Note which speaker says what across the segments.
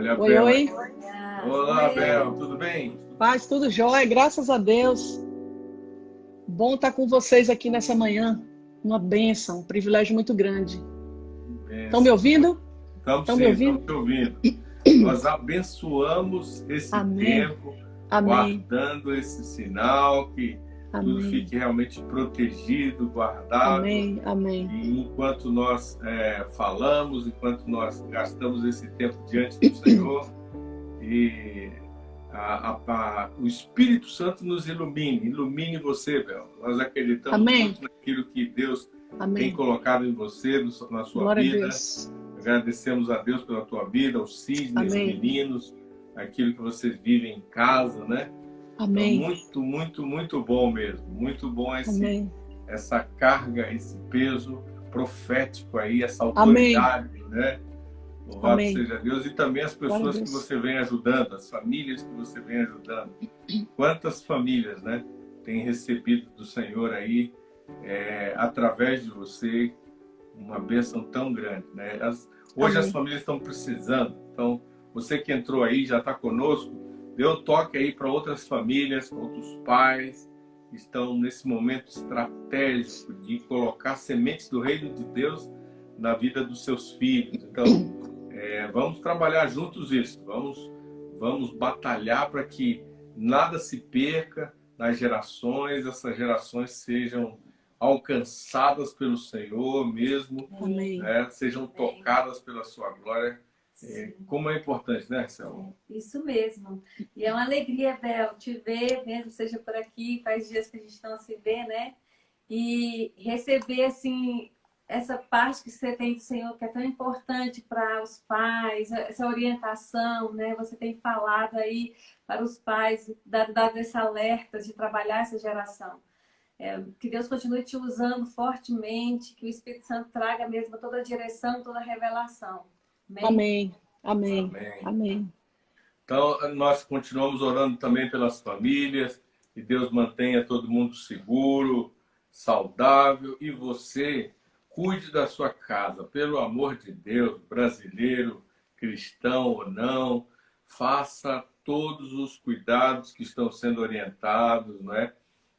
Speaker 1: Olha a
Speaker 2: Oi,
Speaker 1: Bel.
Speaker 2: oi.
Speaker 1: Olá, Bel, tudo bem?
Speaker 2: Paz, tudo jóia, graças a Deus. Bom estar com vocês aqui nessa manhã. Uma bênção, um privilégio muito grande. Estão me
Speaker 1: Bênção.
Speaker 2: ouvindo?
Speaker 1: Estamos
Speaker 2: Estão me
Speaker 1: sim,
Speaker 2: ouvindo?
Speaker 1: estamos te ouvindo. Nós abençoamos esse
Speaker 2: Amém.
Speaker 1: tempo,
Speaker 2: Amém.
Speaker 1: guardando esse sinal, que tudo
Speaker 2: Amém.
Speaker 1: fique realmente protegido, guardado.
Speaker 2: Amém. Amém.
Speaker 1: E enquanto nós falamos, enquanto nós gastamos esse tempo diante do Senhor, e o Espírito Santo nos ilumine você, Bel. Nós acreditamos
Speaker 2: Amém.
Speaker 1: muito naquilo que Deus tem
Speaker 2: Amém.
Speaker 1: colocado em você, na sua
Speaker 2: Glória a
Speaker 1: vida.
Speaker 2: Deus.
Speaker 1: Agradecemos a Deus pela tua vida, os cisnes,
Speaker 2: Amém.
Speaker 1: meninos, aquilo que vocês vivem em casa, né?
Speaker 2: Amém.
Speaker 1: Então, muito, muito, muito bom mesmo. Muito bom
Speaker 2: Amém.
Speaker 1: essa carga, esse peso profético aí, essa
Speaker 2: Amém.
Speaker 1: autoridade, né? Louvado
Speaker 2: Amém.
Speaker 1: seja Deus. E também as
Speaker 2: Glória a
Speaker 1: pessoas que
Speaker 2: Deus.
Speaker 1: você vem ajudando, as famílias que você vem ajudando. Quantas famílias, né, têm recebido do Senhor aí, através de você, uma bênção tão grande, né? Hoje
Speaker 2: Amém.
Speaker 1: as famílias estão precisando. Então, você que entrou aí, já está conosco, dê um toque aí para outras famílias, para outros pais que estão nesse momento estratégico de colocar sementes do reino de Deus na vida dos seus filhos. Então, vamos trabalhar juntos isso. Vamos batalhar para que nada se perca nas gerações, essas gerações sejam alcançadas pelo Senhor mesmo, né? Sejam tocadas pela sua glória. Como é importante, né, Selma?
Speaker 3: Isso mesmo. E é uma alegria, Bel, te ver, mesmo seja por aqui, faz dias que a gente não se vê, né? E receber, assim, essa parte que você tem do Senhor, que é tão importante para os pais, essa orientação, né? Você tem falado aí para os pais, dado esse alerta de trabalhar essa geração. Que Deus continue te usando fortemente, que o Espírito Santo traga mesmo toda a direção, toda a revelação.
Speaker 2: Amém. Amém.
Speaker 1: Amém.
Speaker 2: Amém.
Speaker 1: Então, nós continuamos orando também pelas famílias, que Deus mantenha todo mundo seguro, saudável, e você cuide da sua casa, pelo amor de Deus, brasileiro, cristão ou não, faça todos os cuidados que estão sendo orientados, não é?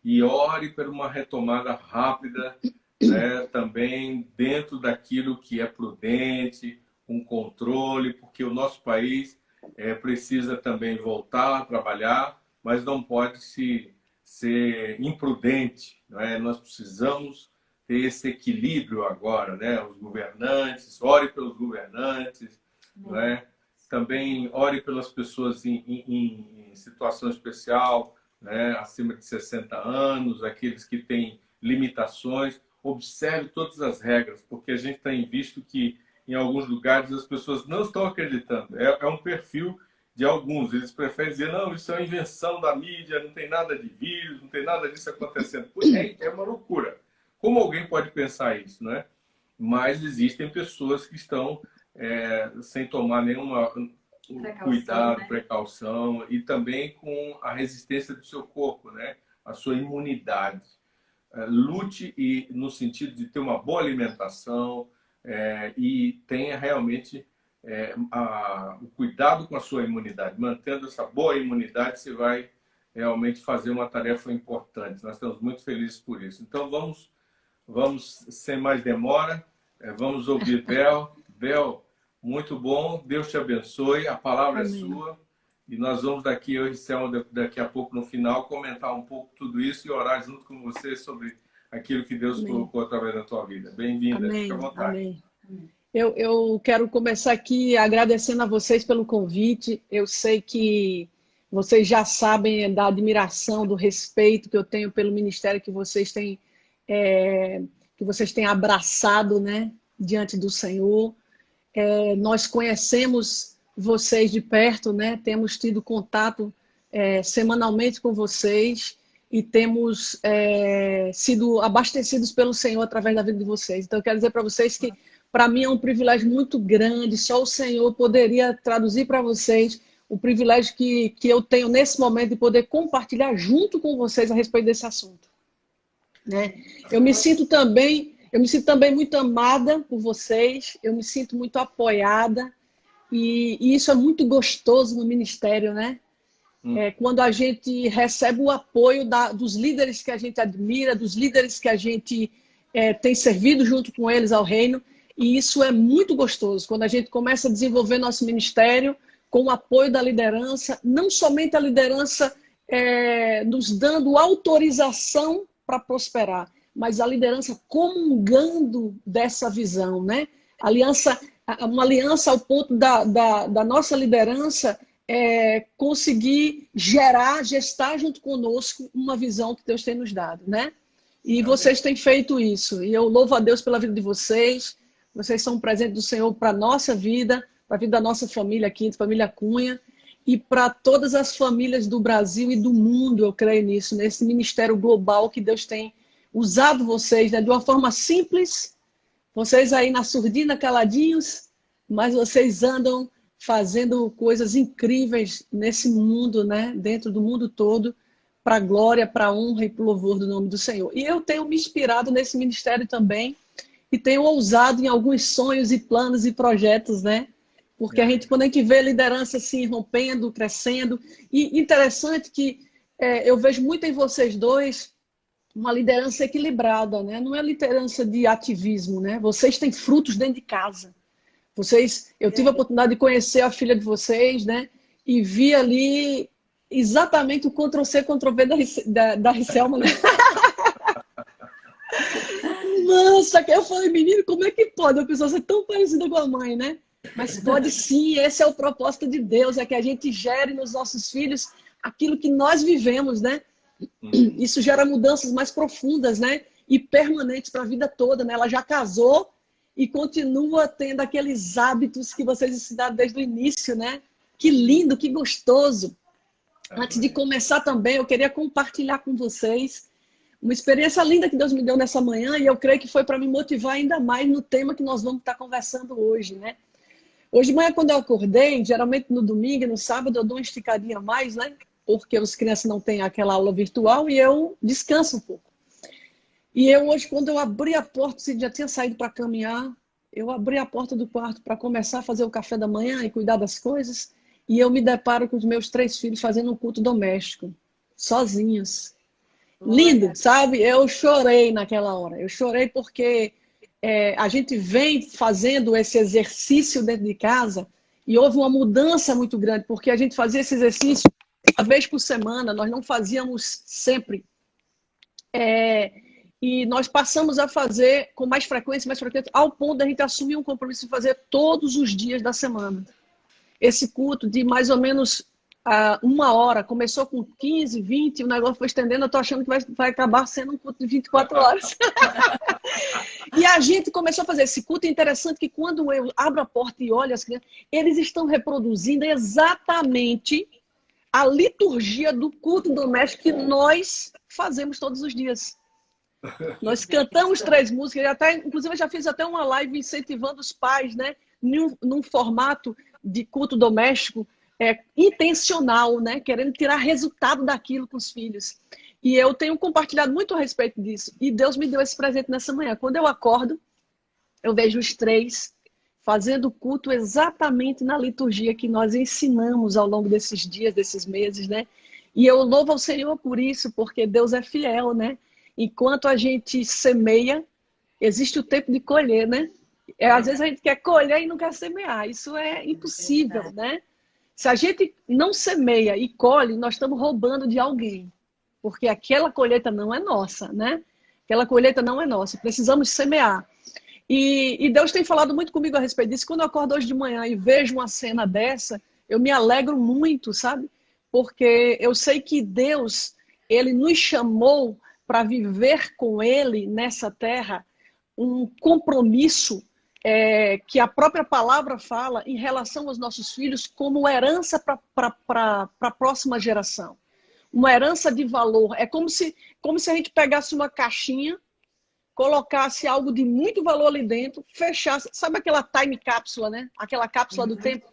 Speaker 1: E ore por uma retomada rápida, né? Também dentro daquilo que é prudente, com controle, porque o nosso país precisa também voltar a trabalhar, mas não pode ser imprudente, não é? Nós precisamos ter esse equilíbrio agora, né? Os governantes, ore pelos governantes, não é? Também ore pelas pessoas em situação especial, né? Acima de 60 anos, aqueles que têm limitações. Observe todas as regras, porque a gente tem visto que em alguns lugares as pessoas não estão acreditando. É um perfil de alguns. Eles preferem dizer, não, isso é uma invenção da mídia, não tem nada de vírus, não tem nada disso acontecendo. É uma loucura. Como alguém pode pensar isso, né? Mas existem pessoas que estão sem tomar nenhuma cuidado, né? Precaução, e também com a resistência do seu corpo, né? A sua imunidade. Lute no sentido de ter uma boa alimentação e tenha realmente o cuidado com a sua imunidade. Mantendo essa boa imunidade, você vai realmente fazer uma tarefa importante. Nós estamos muito felizes por isso. Então, vamos sem mais demora, vamos ouvir Bel. Bel, muito bom, Deus te abençoe, a palavra
Speaker 2: Amém.
Speaker 1: é sua, e nós vamos eu e Selma, daqui a pouco no final, comentar um pouco tudo isso e orar junto com você sobre aquilo que Deus colocou através da tua vida. Bem-vinda, fica à vontade.
Speaker 2: Amém. Eu quero começar aqui agradecendo a vocês pelo convite. Eu sei que vocês já sabem da admiração, do respeito que eu tenho pelo ministério que vocês têm abraçado, né, diante do Senhor. Nós conhecemos vocês de perto, né? Temos tido contato semanalmente com vocês e temos sido abastecidos pelo Senhor através da vida de vocês. Então, eu quero dizer para vocês que, para mim, é um privilégio muito grande. Só o Senhor poderia traduzir para vocês o privilégio que eu tenho nesse momento de poder compartilhar junto com vocês a respeito desse assunto, né? Eu me sinto também muito amada por vocês, eu me sinto muito apoiada E isso é muito gostoso no ministério, né? Quando a gente recebe o apoio dos líderes que a gente admira, dos líderes que a gente tem servido junto com eles ao reino. E isso é muito gostoso, quando a gente começa a desenvolver nosso ministério com o apoio da liderança, não somente a liderança nos dando autorização para prosperar, mas a liderança comungando dessa visão, né? Uma aliança ao ponto da nossa liderança conseguir gestar junto conosco uma visão que Deus tem nos dado, né? E vocês têm feito isso. E eu louvo a Deus pela vida de vocês. Vocês são um presente do Senhor para a nossa vida, para a vida da nossa família aqui, família Cunha, e para todas as famílias do Brasil e do mundo, eu creio nisso, nesse ministério global que Deus tem usado vocês, né, de uma forma simples. Vocês aí na surdina, caladinhos, mas vocês andam fazendo coisas incríveis nesse mundo, né? Dentro do mundo todo, para a glória, para a honra e para o louvor do nome do Senhor. E eu tenho me inspirado nesse ministério também e tenho ousado em alguns sonhos e planos e projetos, né? Porque quando a gente vê a liderança assim, rompendo, crescendo, e interessante que eu vejo muito em vocês dois uma liderança equilibrada, né? Não é liderança de ativismo, né? Vocês têm frutos dentro de casa. Eu tive a oportunidade de conhecer a filha de vocês, né? E vi ali exatamente o Ctrl-C, Ctrl-V da Ricelma, né? Nossa, que eu falei, menino, como é que pode uma pessoa ser tão parecida com a mãe, né? Mas pode sim, esse é o propósito de Deus, é que a gente gere nos nossos filhos aquilo que nós vivemos, né? Isso gera mudanças mais profundas, né? E permanentes para a vida toda, né? Ela já casou e continua tendo aqueles hábitos que vocês ensinaram desde o início, né? Que lindo, que gostoso. Antes de começar também, eu queria compartilhar com vocês uma experiência linda que Deus me deu nessa manhã e eu creio que foi para me motivar ainda mais no tema que nós vamos estar conversando hoje, né? Hoje de manhã, quando eu acordei, geralmente no domingo e no sábado eu dou uma esticadinha a mais, né? Porque as crianças não têm aquela aula virtual e eu descanso um pouco. E eu hoje, quando eu abri a porta, você já tinha saído para caminhar, eu abri a porta do quarto para começar a fazer o café da manhã e cuidar das coisas, e eu me deparo com os meus 3 filhos fazendo um culto doméstico, sozinhos. Lindo, sabe? Eu chorei naquela hora. Eu chorei porque a gente vem fazendo esse exercício dentro de casa e houve uma mudança muito grande, porque a gente fazia esse exercício uma vez por semana, nós não fazíamos sempre. E nós passamos a fazer com mais frequência, ao ponto da gente assumir um compromisso de fazer todos os dias da semana. Esse culto de mais ou menos 1 hora, começou com 15, 20, o negócio foi estendendo, eu tô achando que vai acabar sendo um culto de 24 horas. E a gente começou a fazer esse culto. Interessante que quando eu abro a porta e olho as crianças, eles estão reproduzindo exatamente a liturgia do culto doméstico que nós fazemos todos os dias. Nós cantamos 3 músicas, inclusive eu já fiz até uma live incentivando os pais, né, num formato de culto doméstico intencional, né, querendo tirar resultado daquilo com os filhos. E eu tenho compartilhado muito a respeito disso. E Deus me deu esse presente nessa manhã. Quando eu acordo, eu vejo os 3 fazendo culto exatamente na liturgia que nós ensinamos ao longo desses dias, desses meses, né? E eu louvo ao Senhor por isso, porque Deus é fiel, né? Enquanto a gente semeia, existe o tempo de colher, né? Às vezes a gente quer colher e não quer semear. Isso é impossível, né? Se a gente não semeia e colhe, nós estamos roubando de alguém. Porque aquela colheita não é nossa, né? Aquela colheita não é nossa. Precisamos semear. E Deus tem falado muito comigo a respeito disso. Quando eu acordo hoje de manhã e vejo uma cena dessa, eu me alegro muito, sabe? Porque eu sei que Deus, Ele nos chamou para viver com Ele nessa terra um compromisso que a própria palavra fala em relação aos nossos filhos como herança para a próxima geração. Uma herança de valor. É como se a gente pegasse uma caixinha, colocasse algo de muito valor ali dentro, fechasse, sabe aquela time cápsula, né? Aquela cápsula do tempo.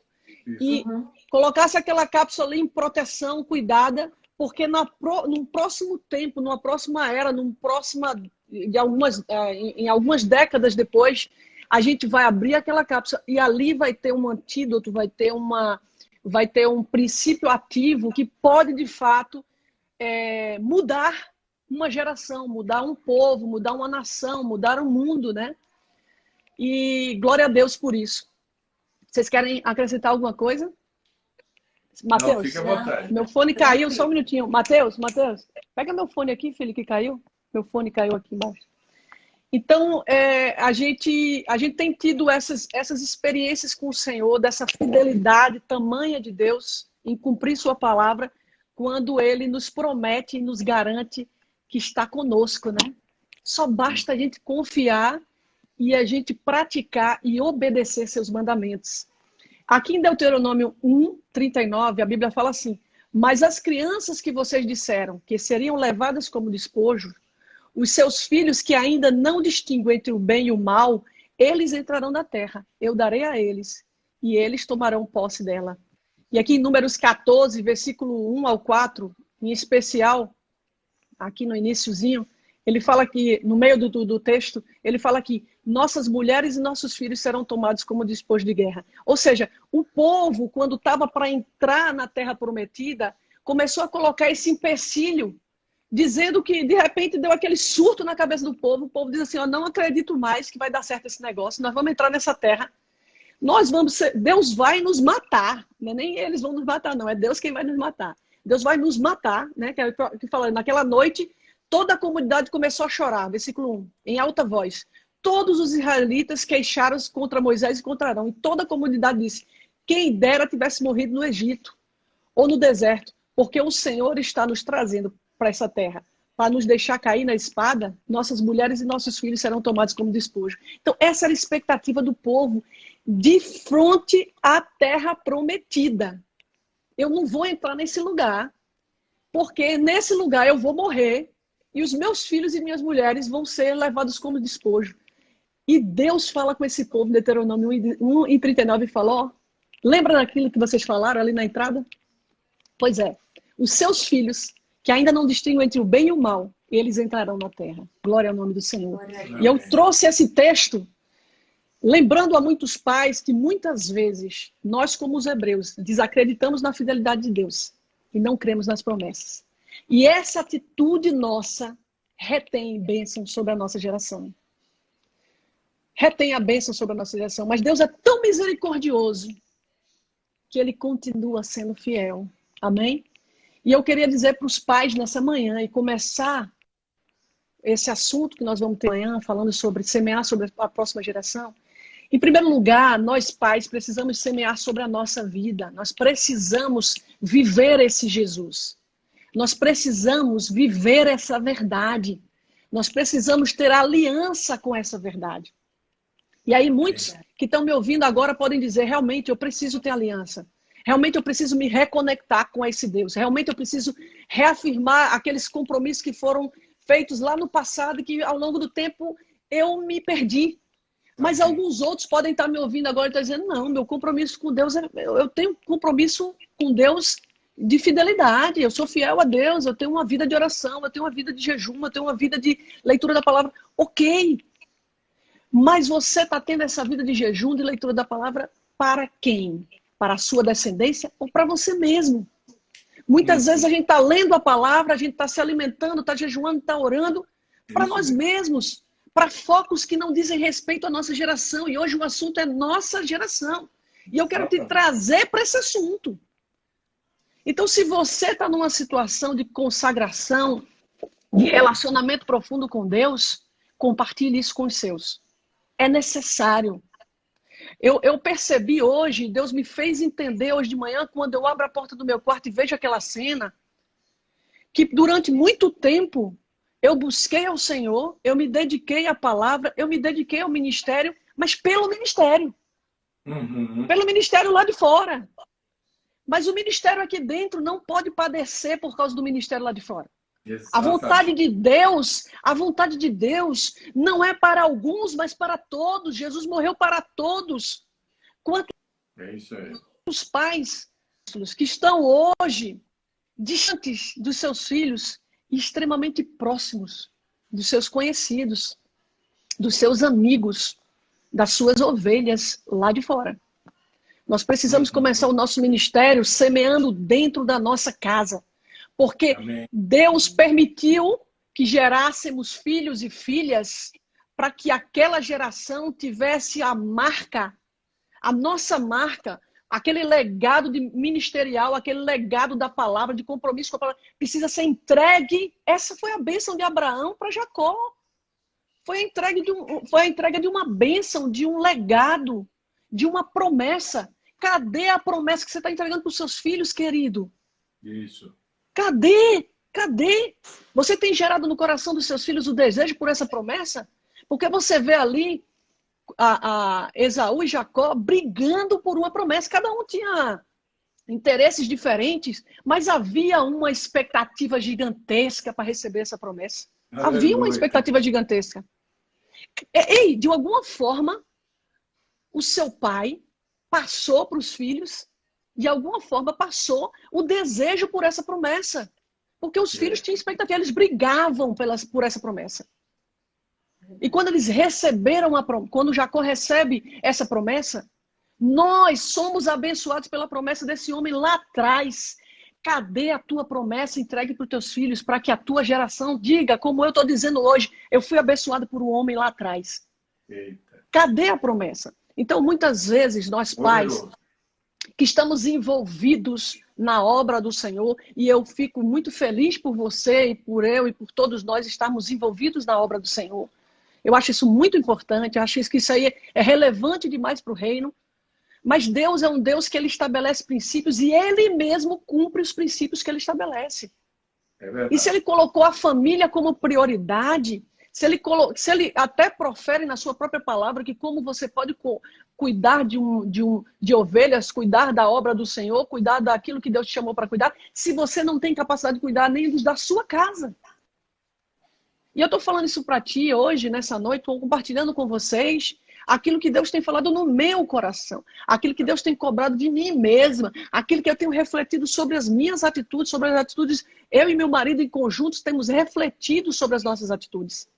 Speaker 2: E colocasse aquela cápsula ali em proteção, cuidada, porque num próximo tempo, numa próxima era, em algumas décadas depois, a gente vai abrir aquela cápsula e ali vai ter um antídoto, vai ter um princípio ativo que pode, de fato, mudar uma geração, mudar um povo, mudar uma nação, mudar um mundo, né? E glória a Deus por isso. Vocês querem acrescentar alguma coisa? Mateus,
Speaker 1: não, fique à vontade.
Speaker 2: Meu fone caiu, só um minutinho. Mateus, pega meu fone aqui, filho, que caiu. Meu fone caiu aqui embaixo. Então, a gente tem tido essas experiências com o Senhor, dessa fidelidade tamanha de Deus em cumprir sua palavra, quando Ele nos promete e nos garante que está conosco, né? Só basta a gente confiar e a gente praticar e obedecer seus mandamentos. Aqui em Deuteronômio 1:39, a Bíblia fala assim: mas as crianças que vocês disseram que seriam levadas como despojo, os seus filhos que ainda não distinguem entre o bem e o mal, eles entrarão na terra. Eu darei a eles, e eles tomarão posse dela. E aqui em Números 14, versículo 1 ao 4, em especial, aqui no iniciozinho, ele fala que, no meio do texto, ele fala que nossas mulheres e nossos filhos serão tomados como despojo de guerra. Ou seja, o povo, quando estava para entrar na terra prometida, começou a colocar esse empecilho, dizendo que, de repente, deu aquele surto na cabeça do povo. O povo diz assim, eu não acredito mais que vai dar certo esse negócio, nós vamos entrar nessa terra, Deus vai nos matar, não é nem eles vão nos matar, não, é Deus quem vai nos matar. Deus vai nos matar, né? Que fala, naquela noite, toda a comunidade começou a chorar, versículo 1, em alta voz. Todos os israelitas queixaram-se contra Moisés e contra Arão, e toda a comunidade disse, quem dera tivesse morrido no Egito ou no deserto, porque o Senhor está nos trazendo para essa terra, para nos deixar cair na espada, nossas mulheres e nossos filhos serão tomados como despojo. Então, essa era a expectativa do povo de fronte à terra prometida. Eu não vou entrar nesse lugar, porque nesse lugar eu vou morrer e os meus filhos e minhas mulheres vão ser levados como despojo. E Deus fala com esse povo, Deuteronômio 1:39, e fala, ó, lembra daquilo que vocês falaram ali na entrada? Pois é, os seus filhos, que ainda não distinguem entre o bem e o mal, eles entrarão na terra. Glória ao nome do Senhor. E eu trouxe esse texto, lembrando a muitos pais que muitas vezes, nós como os hebreus, desacreditamos na fidelidade de Deus e não cremos nas promessas. E essa atitude nossa retém bênção sobre a nossa geração. Retém a bênção sobre a nossa geração. Mas Deus é tão misericordioso que Ele continua sendo fiel. Amém? E eu queria dizer para os pais nessa manhã e começar esse assunto que nós vamos ter amanhã, falando sobre semear sobre a próxima geração. Em primeiro lugar, nós pais precisamos semear sobre a nossa vida. Nós precisamos viver esse Jesus. Nós precisamos viver essa verdade. Nós precisamos ter aliança com essa verdade. E aí muitos que estão me ouvindo agora podem dizer, realmente eu preciso ter aliança. Realmente eu preciso me reconectar com esse Deus. Realmente eu preciso reafirmar aqueles compromissos que foram feitos lá no passado e que ao longo do tempo eu me perdi. Mas alguns outros podem estar me ouvindo agora e estar dizendo, não, meu compromisso com Deus, eu tenho compromisso com Deus de fidelidade, eu sou fiel a Deus, eu tenho uma vida de oração, eu tenho uma vida de jejum, eu tenho uma vida de leitura da palavra. Ok, mas você está tendo essa vida de jejum, de leitura da palavra para quem? Para a sua descendência ou para você mesmo? Muitas vezes a gente está lendo a palavra, a gente está se alimentando, está jejuando, está orando para nós mesmos, para focos que não dizem respeito à nossa geração. E hoje o assunto é nossa geração. E eu quero te trazer para esse assunto. Então, se você está numa situação de consagração, de relacionamento profundo com Deus, compartilhe isso com os seus. É necessário. Eu percebi hoje, Deus me fez entender hoje de manhã, quando eu abro a porta do meu quarto e vejo aquela cena, que durante muito tempo eu busquei ao Senhor, eu me dediquei à palavra, eu me dediquei ao ministério, mas pelo ministério. Pelo ministério lá de fora. Mas o ministério aqui dentro não pode padecer por causa do ministério lá de fora. A vontade de Deus não é para alguns, mas para todos. Jesus morreu para todos. Quantos pais que estão hoje distantes dos seus filhos e extremamente próximos dos seus conhecidos, dos seus amigos, das suas ovelhas lá de fora. Nós precisamos começar o nosso ministério semeando dentro da nossa casa. Porque
Speaker 1: Amém.
Speaker 2: Deus permitiu que gerássemos filhos e filhas para que aquela geração tivesse a marca, a nossa marca, aquele legado ministerial, aquele legado da palavra, de compromisso com a palavra, precisa ser entregue. Essa foi a bênção de Abraão para Jacó. Foi a entrega de uma bênção, de um legado, de uma promessa. Cadê a promessa que você está entregando para os seus filhos, querido?
Speaker 1: Isso.
Speaker 2: Cadê? Cadê? Você tem gerado no coração dos seus filhos o desejo por essa promessa? Porque você vê ali a Esaú e Jacó brigando por uma promessa. Cada um tinha interesses diferentes, mas havia uma expectativa gigantesca para receber essa promessa.
Speaker 1: Aleluia.
Speaker 2: Havia uma expectativa gigantesca. Ei, de alguma forma, o seu pai passou para os filhos, de alguma forma passou o desejo por essa promessa. Porque os filhos tinham expectativa, eles brigavam por essa promessa. E quando eles receberam quando Jacó recebe essa promessa, nós somos abençoados pela promessa desse homem lá atrás. Cadê a tua promessa entregue para os teus filhos, para que a tua geração diga, como eu estou dizendo hoje, eu fui abençoado por um homem lá atrás.
Speaker 1: Eita.
Speaker 2: Cadê a promessa? Então, muitas vezes, nós pais, que estamos envolvidos na obra do Senhor, e eu fico muito feliz por você, e por eu, e por todos nós estarmos envolvidos na obra do Senhor. Eu acho isso muito importante, eu acho que isso aí é relevante demais para o reino. Mas Deus é um Deus que ele estabelece princípios e ele mesmo cumpre os princípios que ele estabelece.
Speaker 1: É verdade.
Speaker 2: E se ele colocou a família como prioridade, se ele até profere na sua própria palavra que como você pode cuidar de ovelhas, cuidar da obra do Senhor, cuidar daquilo que Deus te chamou para cuidar, se você não tem capacidade de cuidar nem da sua casa. E eu estou falando isso para ti hoje, nessa noite, estou compartilhando com vocês aquilo que Deus tem falado no meu coração, aquilo que Deus tem cobrado de mim mesma, aquilo que eu tenho refletido sobre as minhas atitudes, sobre as atitudes, eu e meu marido em conjuntos temos refletido sobre as nossas atitudes.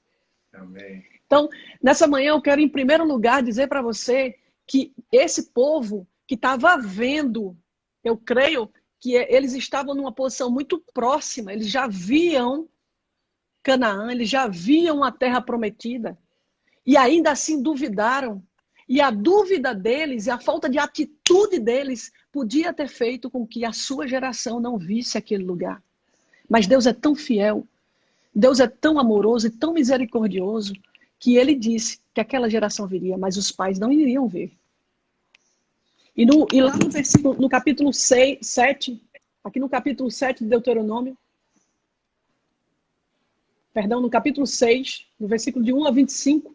Speaker 1: Amém.
Speaker 2: Então, nessa manhã eu quero em primeiro lugar dizer para você que esse povo que estava vendo, eu creio que eles estavam numa posição muito próxima, eles já viam Canaã, eles já viam a terra prometida. E ainda assim duvidaram. E a dúvida deles e a falta de atitude deles podia ter feito com que a sua geração não visse aquele lugar. Mas Deus é tão fiel, Deus é tão amoroso e tão misericordioso que ele disse que aquela geração viria, mas os pais não iriam ver. E lá no versículo, no capítulo 7, aqui no capítulo 7 de Deuteronômio, perdão, no capítulo 6, no versículo de 1 a 25,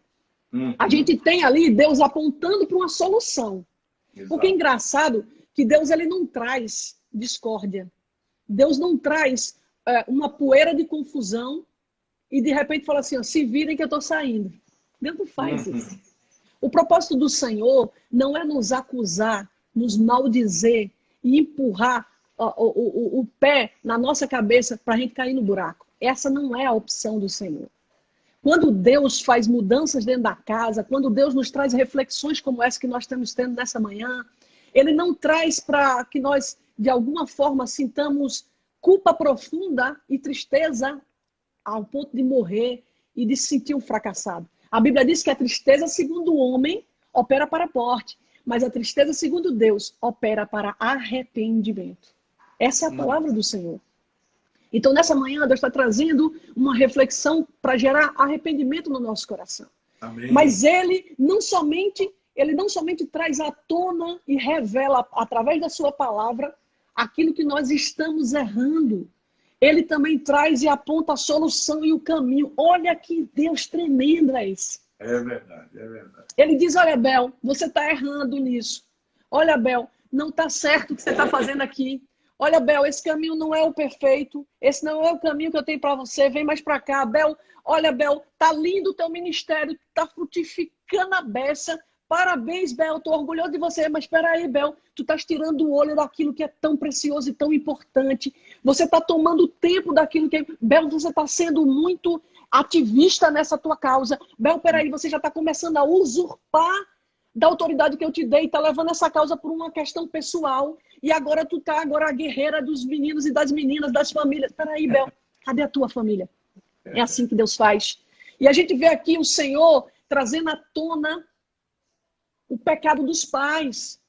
Speaker 2: a gente tem ali Deus apontando para uma solução.
Speaker 1: Exato.
Speaker 2: Porque é engraçado que Deus ele não traz discórdia. Deus não traz uma poeira de confusão e de repente fala assim, ó, se virem que eu estou saindo. Deus não faz isso. O propósito do Senhor não é nos acusar, nos maldizer e empurrar o pé na nossa cabeça para a gente cair no buraco. Essa não é a opção do Senhor. Quando Deus faz mudanças dentro da casa, quando Deus nos traz reflexões como essa que nós estamos tendo nessa manhã, ele não traz para que nós, de alguma forma, sintamos culpa profunda e tristeza ao ponto de morrer e de se sentir um fracassado. A Bíblia diz que a tristeza, segundo o homem, opera para a morte, mas a tristeza, segundo Deus, opera para arrependimento. Essa é a palavra do Senhor. Então, nessa manhã, Deus está trazendo uma reflexão para gerar arrependimento no nosso coração.
Speaker 1: Amém.
Speaker 2: Mas ele não somente traz à tona e revela, através da sua palavra, aquilo que nós estamos errando. Ele também traz e aponta a solução e o caminho. Olha que Deus tremendo é esse.
Speaker 1: É verdade, é verdade.
Speaker 2: Ele diz, olha, Bel, você está errando nisso. Olha, Bel, não está certo o que você está fazendo aqui. Olha, Bel, esse caminho não é o perfeito. Esse não é o caminho que eu tenho para você. Vem mais para cá. Bel, olha, Bel, tá lindo o teu ministério. Tá frutificando a beça. Parabéns, Bel, estou orgulhoso de você, mas espera aí, Bel, tu estás tirando o olho daquilo que é tão precioso e tão importante. Você está tomando tempo daquilo que... Bel, você está sendo muito ativista nessa tua causa. Bel, peraí, você já está começando a usurpar da autoridade que eu te dei, está levando essa causa por uma questão pessoal, e agora tu tá agora a guerreira dos meninos e das meninas, das famílias. Peraí, Bel, cadê a tua família? É assim que Deus faz. E a gente vê aqui o Senhor trazendo à tona o pecado dos pais,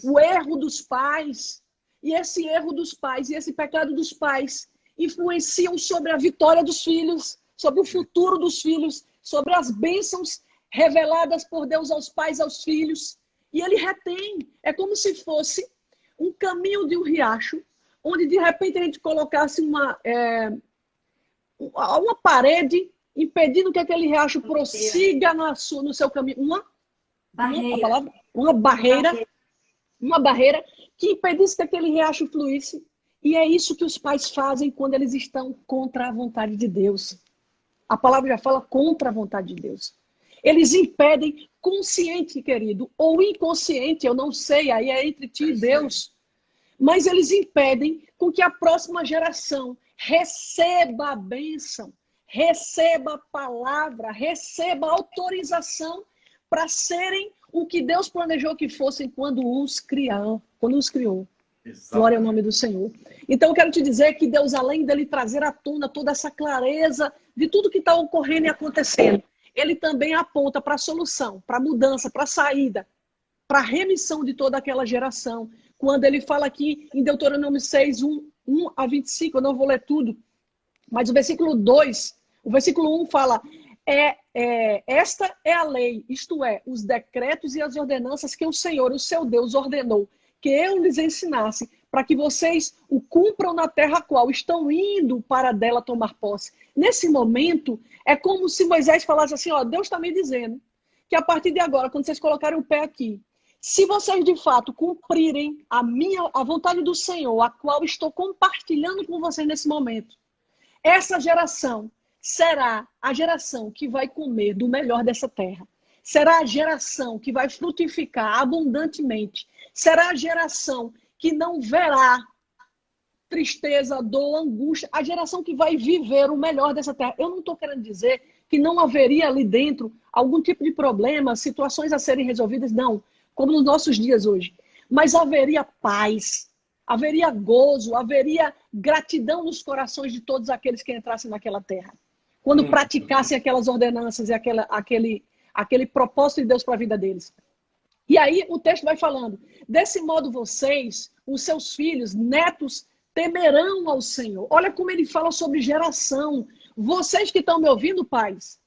Speaker 2: o erro dos pais. E esse erro dos pais e esse pecado dos pais influenciam sobre a vitória dos filhos, sobre o futuro dos filhos, sobre as bênçãos reveladas por Deus aos pais, aos filhos. E ele retém. É como se fosse um caminho de um riacho, onde de repente a gente colocasse uma parede impedindo que aquele riacho prossiga no seu caminho. Uma barreira que impedisse que aquele riacho fluísse. E é isso que os pais fazem quando eles estão contra a vontade de Deus. A palavra já fala contra a vontade de Deus. Eles impedem, consciente, querido, ou inconsciente, eu não sei, aí é entre ti e Deus. Mas eles impedem com que a próxima geração receba a bênção, receba a palavra, receba a autorização para serem o que Deus planejou que fossem quando os criou. Exatamente. Glória ao nome do Senhor. Então eu quero te dizer que Deus, além dele trazer à tona toda essa clareza de tudo que está ocorrendo e acontecendo, ele também aponta para a solução, para a mudança, para a saída, para a remissão de toda aquela geração. Quando ele fala aqui em Deuteronômio 6, 1 a 25, eu não vou ler tudo, mas o versículo 2, o versículo 1 fala, esta é a lei, isto é, os decretos e as ordenanças que o Senhor, o seu Deus, ordenou, que eu lhes ensinasse, para que vocês o cumpram na terra a qual estão indo para dela tomar posse. Nesse momento, é como se Moisés falasse assim, ó, Deus está me dizendo que a partir de agora, quando vocês colocarem o pé aqui, se vocês de fato cumprirem a vontade do Senhor, a qual estou compartilhando com vocês nesse momento, essa geração será a geração que vai comer do melhor dessa terra. Será a geração que vai frutificar abundantemente. Será a geração que não verá tristeza, dor, angústia. A geração que vai viver o melhor dessa terra. Eu não estou querendo dizer que não haveria ali dentro algum tipo de problema, situações a serem resolvidas, não. Como nos nossos dias hoje. Mas haveria paz, haveria gozo, haveria gratidão nos corações de todos aqueles que entrassem naquela terra. Quando praticassem aquelas ordenanças e aquele propósito de Deus para a vida deles. E aí o texto vai falando, desse modo vocês, os seus filhos, netos, temerão ao Senhor. Olha como ele fala sobre geração. Vocês que estão me ouvindo, pais,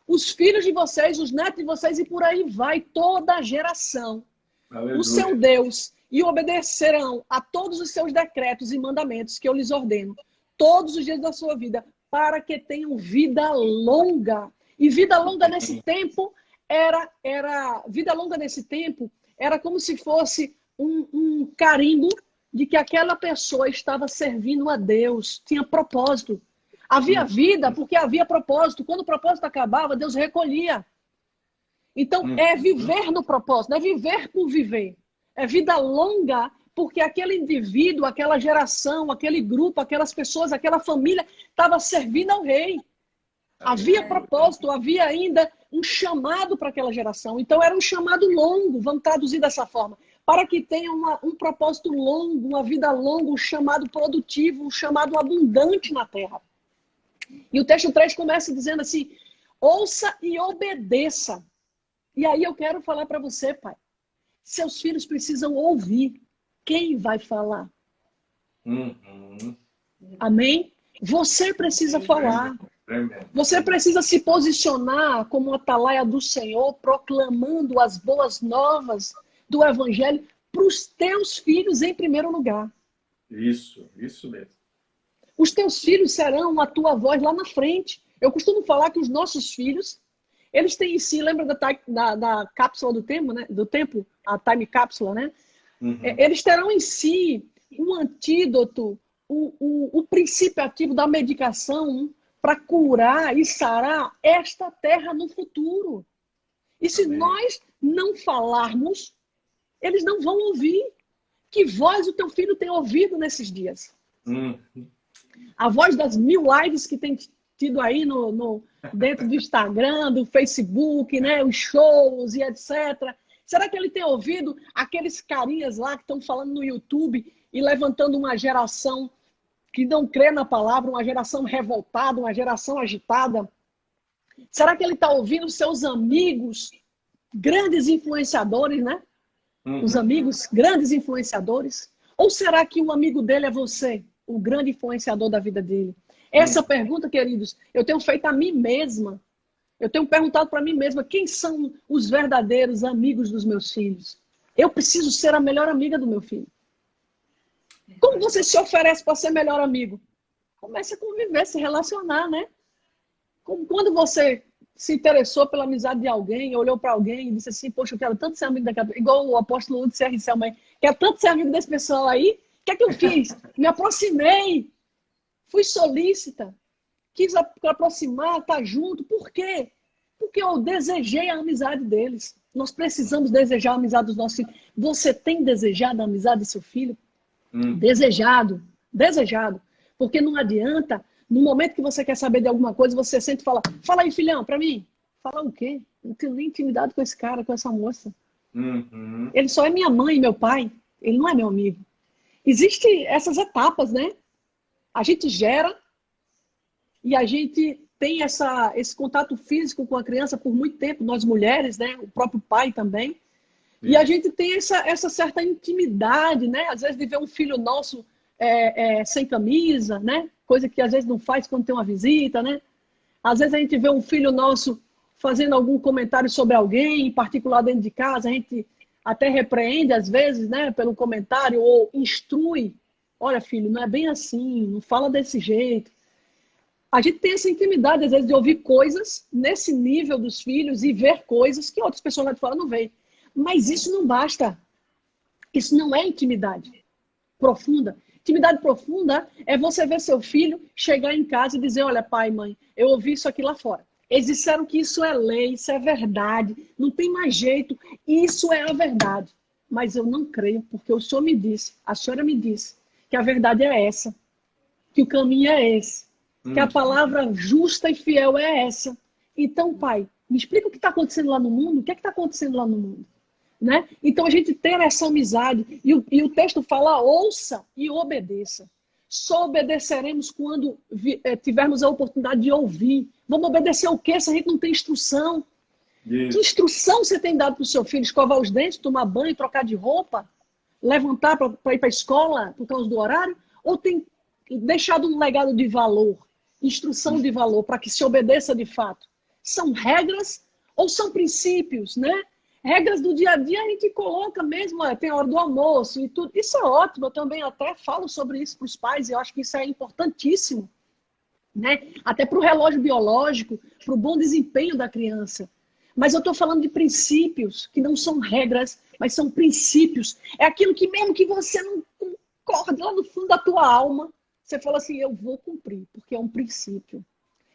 Speaker 2: os filhos de vocês, os netos de vocês e por aí vai toda a geração. Aleluia. O seu Deus, e obedecerão a todos os seus decretos e mandamentos que eu lhes ordeno, todos os dias da sua vida, para que tenham vida longa. E vida longa nesse tempo era como se fosse um carimbo de que aquela pessoa estava servindo a Deus, tinha propósito. Havia vida porque havia propósito. Quando o propósito acabava, Deus recolhia. Então, é viver no propósito, não é viver por viver. É vida longa porque aquele indivíduo, aquela geração, aquele grupo, aquelas pessoas, aquela família estava servindo ao rei. Havia propósito, havia ainda um chamado para aquela geração. Então, era um chamado longo, vamos traduzir dessa forma, para que tenha um propósito longo, uma vida longa, um chamado produtivo, um chamado abundante na terra. E o texto 3 começa dizendo assim, ouça e obedeça. E aí eu quero falar para você, pai, seus filhos precisam ouvir. Quem vai falar? Amém? Você precisa falar. Você precisa se posicionar como uma atalaia do Senhor, proclamando as boas novas do Evangelho para os teus filhos em primeiro lugar. Isso mesmo. Os teus filhos serão a tua voz lá na frente. Eu costumo falar que os nossos filhos, eles têm em si, lembra da cápsula do tempo, né? Do tempo, a time cápsula, né? Eles terão em si um antídoto, o princípio ativo da medicação para curar e sarar esta terra no futuro. E se nós não falarmos, eles não vão ouvir. Que voz o teu filho tem ouvido nesses dias? A voz das 1000 lives que tem tido aí dentro do Instagram, do Facebook, né? Os shows e etc. Será que ele tem ouvido aqueles carinhas lá que estão falando no YouTube e levantando uma geração que não crê na palavra, uma geração revoltada, uma geração agitada? Será que ele está ouvindo seus amigos, grandes influenciadores, né? Os amigos, grandes influenciadores? Ou será que o amigo dele é você, o grande influenciador da vida dele? Essa pergunta, queridos, eu tenho feito a mim mesma. Eu tenho perguntado para mim mesma, quem são os verdadeiros amigos dos meus filhos? Eu preciso ser a melhor amiga do meu filho. Como você se oferece para ser melhor amigo? Comece a conviver, se relacionar, né? Como quando você se interessou pela amizade de alguém, olhou para alguém e disse assim, poxa, eu quero tanto ser amigo daquela pessoa, igual o apóstolo Lúcio Serricel, mas quero tanto ser amigo desse pessoal aí. O que é que eu fiz? Me aproximei, fui solícita, quis aproximar, estar junto. Por quê? Porque eu desejei a amizade deles. Nós precisamos desejar a amizade dos nossos filhos. Você tem desejado a amizade do seu filho? Desejado. Desejado. Porque não adianta, no momento que você quer saber de alguma coisa, você sente e fala, fala aí, filhão, pra mim. Fala o quê? Não tenho nem intimidade com esse cara, com essa moça. Ele só é minha mãe e meu pai. Ele não é meu amigo. Existem essas etapas, né? A gente gera e a gente tem esse contato físico com a criança por muito tempo, nós mulheres, né? O próprio pai também. E a gente tem essa certa intimidade, né? Às vezes de ver um filho nosso sem camisa, né? Coisa que às vezes não faz quando tem uma visita, né? Às vezes a gente vê um filho nosso fazendo algum comentário sobre alguém, em particular dentro de casa, a gente até repreende às vezes, né? Pelo comentário, ou instrui. Olha, filho, não é bem assim, não fala desse jeito. A gente tem essa intimidade, às vezes, de ouvir coisas nesse nível dos filhos e ver coisas que outras pessoas lá de fora não veem. Mas isso não basta. Isso não é intimidade profunda. Intimidade profunda é você ver seu filho chegar em casa e dizer, olha, pai, mãe, eu ouvi isso aqui lá fora. Eles disseram que isso é lei, isso é verdade, não tem mais jeito, isso é a verdade. Mas eu não creio, porque o senhor me disse, a senhora me disse, que a verdade é essa, que o caminho é esse, que a palavra justa e fiel é essa. Então, pai, me explica o que está acontecendo lá no mundo, o que é que está acontecendo lá no mundo? Né? Então a gente ter essa amizade, e o texto fala, ouça e obedeça. Só obedeceremos quando tivermos a oportunidade de ouvir. Vamos obedecer o quê se a gente não tem instrução? Que instrução você tem dado para o seu filho? Escovar os dentes, tomar banho, trocar de roupa, levantar para ir para a escola por causa do horário? Ou tem deixado um legado de valor, instrução de valor, para que se obedeça de fato? São regras ou são princípios, né? Regras do dia a dia a gente coloca mesmo, tem a hora do almoço e tudo. Isso é ótimo, eu também até falo sobre isso para os pais, e eu acho que isso é importantíssimo, né? Até para o relógio biológico, para o bom desempenho da criança. Mas eu estou falando de princípios, que não são regras, mas são princípios. É aquilo que mesmo que você não concorde lá no fundo da tua alma, você fala assim, eu vou cumprir, porque é um princípio.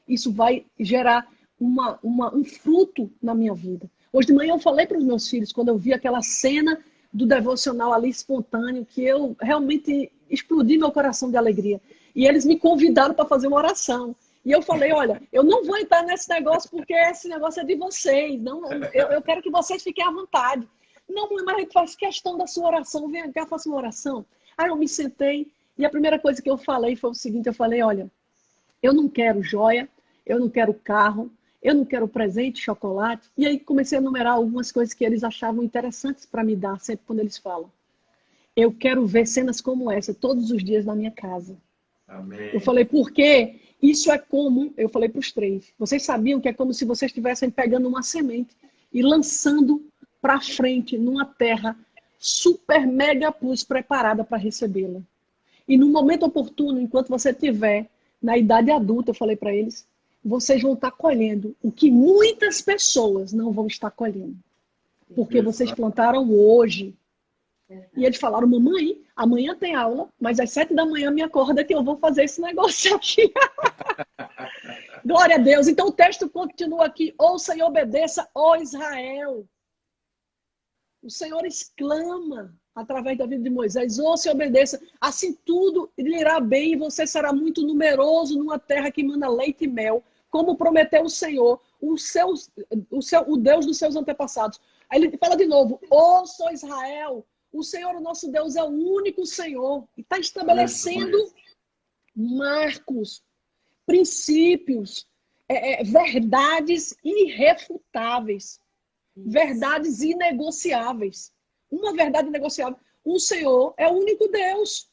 Speaker 2: Isso vai gerar um fruto na minha vida. Hoje de manhã eu falei para os meus filhos, quando eu vi aquela cena do devocional ali espontâneo, que eu realmente explodi meu coração de alegria. E eles me convidaram para fazer uma oração. E eu falei, olha, eu não vou entrar nesse negócio porque esse negócio é de vocês. Não, eu quero que vocês fiquem à vontade. Não, mas a gente faz questão da sua oração. Vem cá, faça uma oração. Aí eu me sentei e a primeira coisa que eu falei foi o seguinte, eu falei, olha, eu não quero joia, eu não quero carro, eu não quero presente, chocolate. E aí comecei a enumerar algumas coisas que eles achavam interessantes para me dar, sempre quando eles falam. Eu quero ver cenas como essa todos os dias na minha casa.
Speaker 1: Amém.
Speaker 2: Eu falei, por quê? Isso é como, eu falei para os 3, vocês sabiam que é como se vocês estivessem pegando uma semente e lançando para frente numa terra super mega plus preparada para recebê-la. E no momento oportuno, enquanto você estiver na idade adulta, eu falei para eles, vocês vão estar colhendo o que muitas pessoas não vão estar colhendo. Porque vocês plantaram hoje. E eles falaram, mamãe, amanhã tem aula, mas às 7 da manhã me acorda que eu vou fazer esse negócio aqui. Glória a Deus. Então o texto continua aqui, ouça e obedeça, ó Israel. O Senhor exclama através da vida de Moisés: ouça e obedeça, assim tudo lhe irá bem e você será muito numeroso numa terra que mana leite e mel, como prometeu o Senhor, o Deus dos seus antepassados. Aí ele fala de novo: ouça Israel, o Senhor, o nosso Deus, é o único Senhor. E está estabelecendo marcos, princípios, verdades irrefutáveis, verdades inegociáveis. Uma verdade inegociável: o Senhor é o único Deus.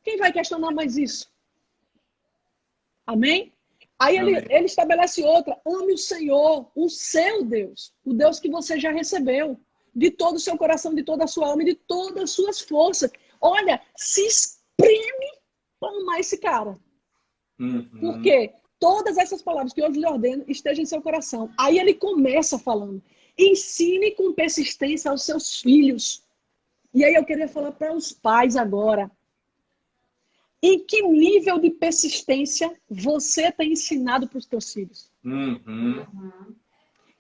Speaker 2: Quem vai questionar mais isso? Amém? Aí ele estabelece outra: ame o Senhor, o seu Deus, o Deus que você já recebeu, de todo o seu coração, de toda a sua alma e de todas as suas forças. Olha, se espreme para amar esse cara. Porque todas essas palavras que eu lhe ordeno estejam em seu coração. Aí ele começa falando: ensine com persistência aos seus filhos. E aí eu queria falar para os pais agora. Em que nível de persistência você tem ensinado para os teus filhos?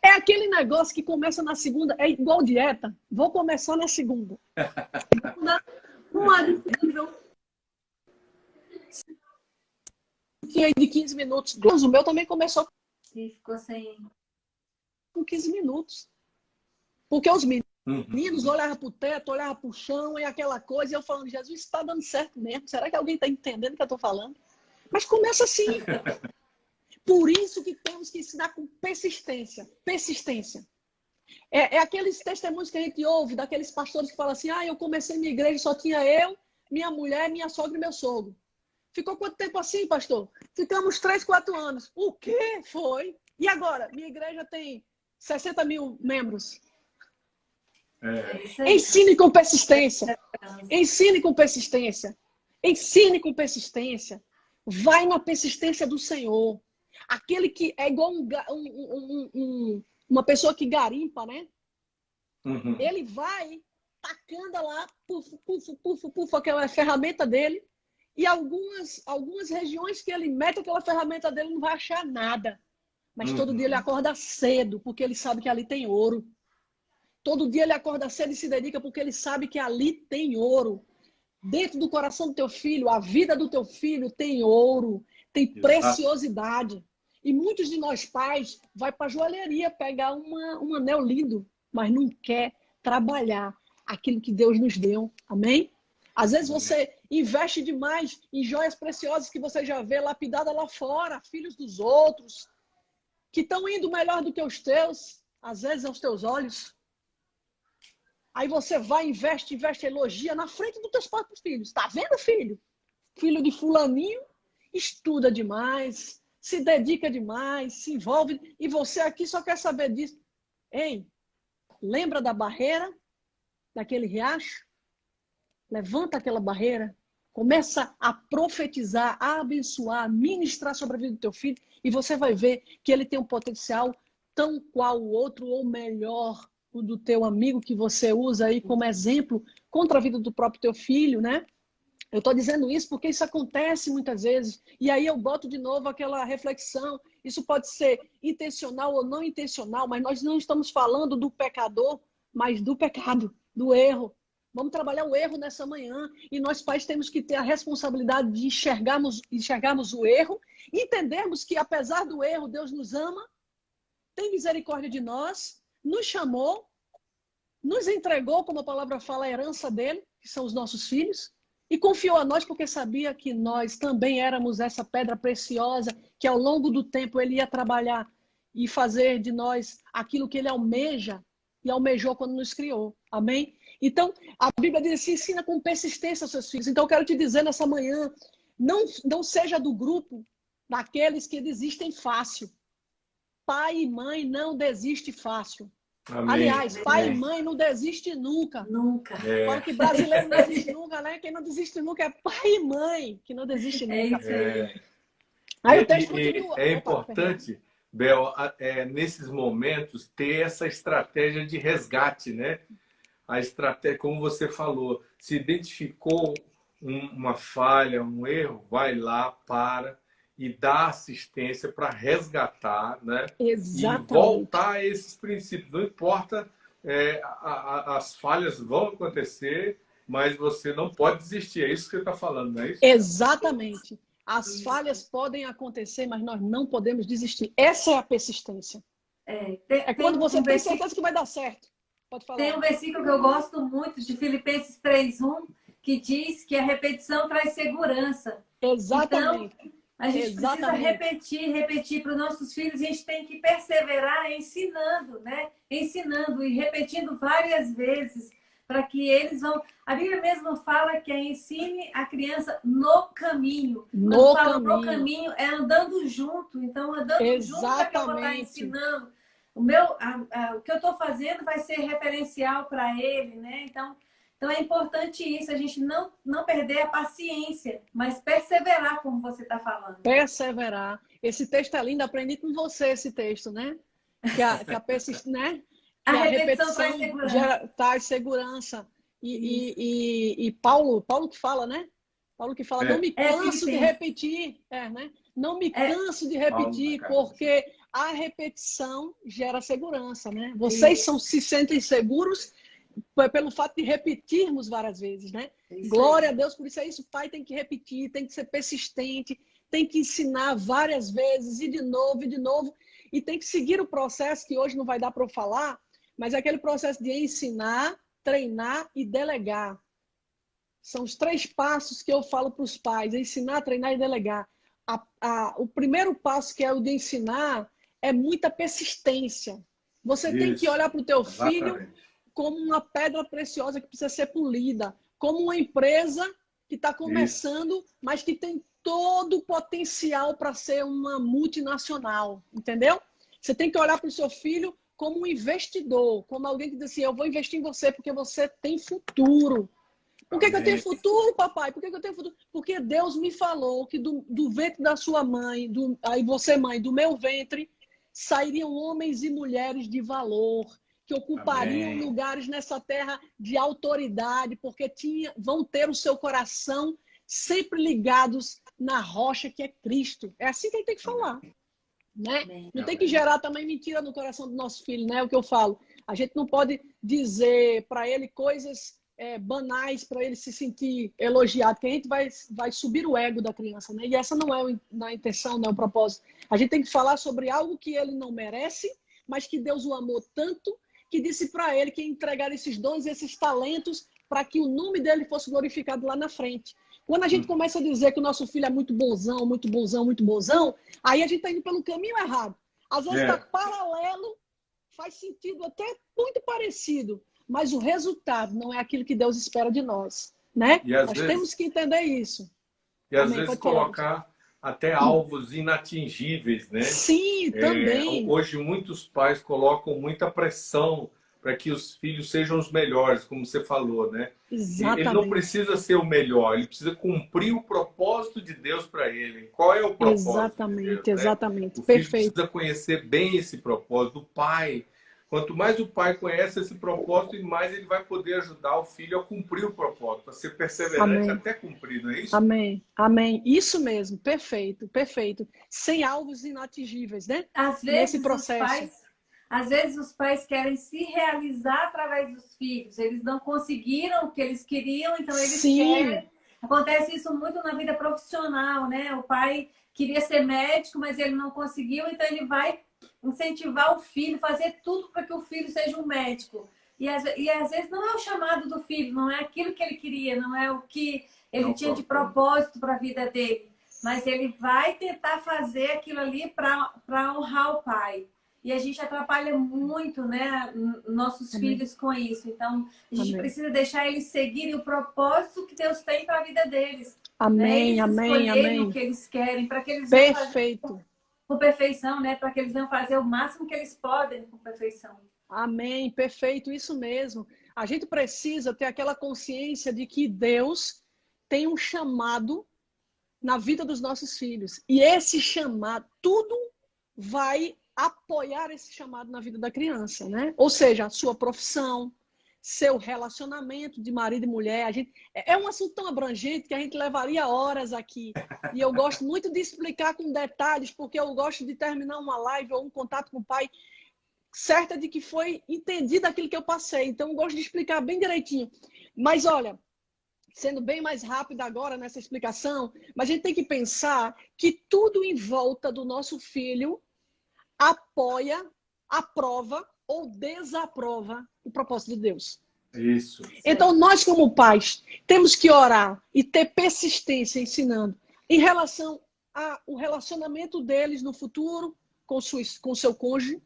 Speaker 2: É aquele negócio que começa na segunda, é igual dieta. Vou começar na segunda. Uma nível de 15 minutos. O meu também começou
Speaker 3: ficou sem...
Speaker 2: com 15 minutos. Porque os meninos olhavam para o teto, olhavam para o chão e aquela coisa, e eu falando: Jesus, está dando certo mesmo. Será que alguém está entendendo o que eu estou falando? Mas começa assim. Por isso que temos que ensinar com persistência. Persistência. É aqueles testemunhos que a gente ouve, daqueles pastores que falam assim: eu comecei minha igreja, só tinha eu, minha mulher, minha sogra e meu sogro. Ficou quanto tempo assim, pastor? Ficamos 3, 4 anos. O quê? Foi. E agora? Minha igreja tem 60 mil membros. Ensine com persistência. Ensine com persistência. Ensine com persistência. Vai na persistência do Senhor. Aquele que é igual uma pessoa que garimpa, né? Ele vai tacando lá, puf, aquela ferramenta dele. E algumas regiões que ele mete aquela ferramenta dele não vai achar nada. Mas todo dia ele acorda cedo, porque ele sabe que ali tem ouro. Todo dia ele acorda cedo e se dedica porque ele sabe que ali tem ouro. Dentro do coração do teu filho, a vida do teu filho tem ouro, tem preciosidade. E muitos de nós pais vai para a joalheria pegar um anel lindo, mas não quer trabalhar aquilo que Deus nos deu. Amém? Às vezes você investe demais em joias preciosas que você já vê lapidadas lá fora, filhos dos outros, que estão indo melhor do que os teus, às vezes aos teus olhos. Aí você vai, investe, elogia na frente dos teus próprios filhos. Tá vendo, filho? Filho de fulaninho, estuda demais, se dedica demais, se envolve. E você aqui só quer saber disso. Ei, lembra da barreira, daquele riacho? Levanta aquela barreira, começa a profetizar, a abençoar, a ministrar sobre a vida do teu filho. E você vai ver que ele tem um potencial tão qual o outro ou melhor o do teu amigo que você usa aí como exemplo contra a vida do próprio teu filho, né? Eu estou dizendo isso porque isso acontece muitas vezes. E aí eu boto de novo aquela reflexão. Isso pode ser intencional ou não intencional, mas nós não estamos falando do pecador, mas do pecado, do erro. Vamos trabalhar o erro nessa manhã. E nós pais temos que ter a responsabilidade de enxergarmos o erro, entendermos que apesar do erro, Deus nos ama, tem misericórdia de nós, nos chamou, nos entregou, como a palavra fala, a herança dele, que são os nossos filhos, e confiou a nós porque sabia que nós também éramos essa pedra preciosa, que ao longo do tempo ele ia trabalhar e fazer de nós aquilo que ele almeja e almejou quando nos criou. Amém? Então, a Bíblia diz assim: ensina com persistência aos seus filhos. Então, eu quero te dizer nessa manhã, não seja do grupo daqueles que desistem fácil. Pai e mãe não desiste fácil. Amém. Aliás, pai e mãe não desiste nunca.
Speaker 3: Nunca.
Speaker 2: Agora que brasileiro não desiste nunca, né? Quem não desiste nunca é pai e mãe que não desiste nunca.
Speaker 1: Aí o texto continua. É importante, Bel, nesses momentos, ter essa estratégia de resgate, né? A estratégia, como você falou, se identificou uma falha, um erro, vai lá, para e dá assistência para resgatar, né?
Speaker 2: Exatamente.
Speaker 1: E voltar a esses princípios. Não importa as falhas vão acontecer, mas você não pode desistir. É isso que você está falando, não é isso?
Speaker 2: Exatamente. As falhas podem acontecer, mas nós não podemos desistir. Essa é a persistência. É quando você tem certeza que vai dar certo. Pode falar.
Speaker 3: Tem um versículo que eu gosto muito, de Filipenses 3:1, que diz que a repetição traz segurança.
Speaker 2: Exatamente.
Speaker 3: Então, a gente precisa repetir para os nossos filhos. A gente tem que perseverar ensinando, né? Ensinando e repetindo várias vezes, para que eles vão... A Bíblia mesmo fala que ensine a criança no caminho.
Speaker 2: No
Speaker 3: caminho é andando junto. Então, andando junto é que eu vou estar ensinando. O que eu estou fazendo vai ser referencial para ele, né? Então é importante isso, a gente não perder a paciência, mas perseverar, como você está falando.
Speaker 2: Perseverar. Esse texto é lindo, aprendi com você esse texto, né? Que a persistência, né?
Speaker 3: A repetição traz segurança.
Speaker 2: Traz segurança. E Paulo que fala, né? Paulo que fala, não me canso de repetir. Né? Não me canso de repetir, porque a repetição gera segurança, né? Vocês se sentem seguros pelo fato de repetirmos várias vezes, né? Glória a Deus, por isso é isso. O pai tem que repetir, tem que ser persistente, tem que ensinar várias vezes, e de novo, e tem que seguir o processo, que hoje não vai dar para eu falar, mas é aquele processo de ensinar, treinar e delegar. São os 3 passos que eu falo para os pais: ensinar, treinar e delegar. O primeiro passo, que é o de ensinar, é muita persistência. Você tem que olhar para o teu filho como uma pedra preciosa que precisa ser polida, como uma empresa que está começando, mas que tem todo o potencial para ser uma multinacional, entendeu? Você tem que olhar para o seu filho como um investidor, como alguém que diz assim: eu vou investir em você porque você tem futuro. Por que eu tenho futuro, papai? Por que eu tenho futuro? Porque Deus me falou que do ventre da sua mãe, aí você, mãe, do meu ventre, sairiam homens e mulheres de valor, que ocupariam lugares nessa terra de autoridade, porque vão ter o seu coração sempre ligados na rocha que é Cristo. É assim que a gente tem que falar. Né? Não tem que gerar também mentira no coração do nosso filho, né? É o que eu falo. A gente não pode dizer para ele coisas banais para ele se sentir elogiado, porque a gente vai subir o ego da criança, né? E essa não é a intenção, não é o propósito. A gente tem que falar sobre algo que ele não merece, mas que Deus o amou tanto que disse para ele que ia entregar esses dons, esses talentos, para que o nome dele fosse glorificado lá na frente. Quando a gente começa a dizer que o nosso filho é muito bonzão, muito bonzão, muito bonzão, aí a gente está indo pelo caminho errado. Às vezes está paralelo, faz sentido até muito parecido, mas o resultado não é aquilo que Deus espera de nós, né? Nós temos que entender isso.
Speaker 1: E às vezes colocar até alvos inatingíveis, né?
Speaker 2: Sim, também.
Speaker 1: Hoje muitos pais colocam muita pressão para que os filhos sejam os melhores, como você falou, né?
Speaker 2: Exatamente.
Speaker 1: Ele não precisa ser o melhor, ele precisa cumprir o propósito de Deus para ele. Qual é o propósito?
Speaker 2: Exatamente,
Speaker 1: de Deus,
Speaker 2: exatamente.
Speaker 1: Né? O filho
Speaker 2: Perfeito.
Speaker 1: precisa conhecer bem esse propósito. O pai, quanto mais o pai conhece esse propósito, mais ele vai poder ajudar o filho a cumprir o propósito, a ser perseverante até cumprir, não é isso?
Speaker 2: Amém, amém. Isso mesmo, perfeito, perfeito. Sem alvos inatingíveis, né?
Speaker 3: Às vezes, nesse processo. Às vezes os pais querem se realizar através dos filhos. Eles não conseguiram o que eles queriam, então eles querem. Acontece isso muito na vida profissional, né? O pai queria ser médico, mas ele não conseguiu, então ele vai incentivar o filho, fazer tudo para que o filho seja um médico. E às vezes não é o chamado do filho, não é aquilo que ele queria, não é o que ele tinha de propósito para a vida dele. Mas ele vai tentar fazer aquilo ali para honrar o pai. E a gente atrapalha muito, né, nossos filhos com isso. Então, a gente precisa deixar eles seguirem o propósito que Deus tem para a vida deles.
Speaker 2: Amém,
Speaker 3: né?
Speaker 2: amém, amém.
Speaker 3: O que eles querem, para que eles
Speaker 2: Perfeito.
Speaker 3: Com perfeição, né? Para que eles venham fazer o máximo que eles podem com perfeição.
Speaker 2: Amém, perfeito, isso mesmo. A gente precisa ter aquela consciência de que Deus tem um chamado na vida dos nossos filhos. E esse chamado, tudo vai apoiar esse chamado na vida da criança, né? Ou seja, a sua profissão, seu relacionamento de marido e mulher. É um assunto tão abrangente que a gente levaria horas aqui. E eu gosto muito de explicar com detalhes, porque eu gosto de terminar uma live ou um contato com o pai certa de que foi entendido aquilo que eu passei. Então, eu gosto de explicar bem direitinho. Mas, olha, sendo bem mais rápida agora nessa explicação, mas a gente tem que pensar que tudo em volta do nosso filho apoia, aprova ou desaprova o propósito de Deus.
Speaker 1: Isso.
Speaker 2: Então, nós como pais, temos que orar e ter persistência ensinando em relação ao relacionamento deles no futuro com o seu cônjuge.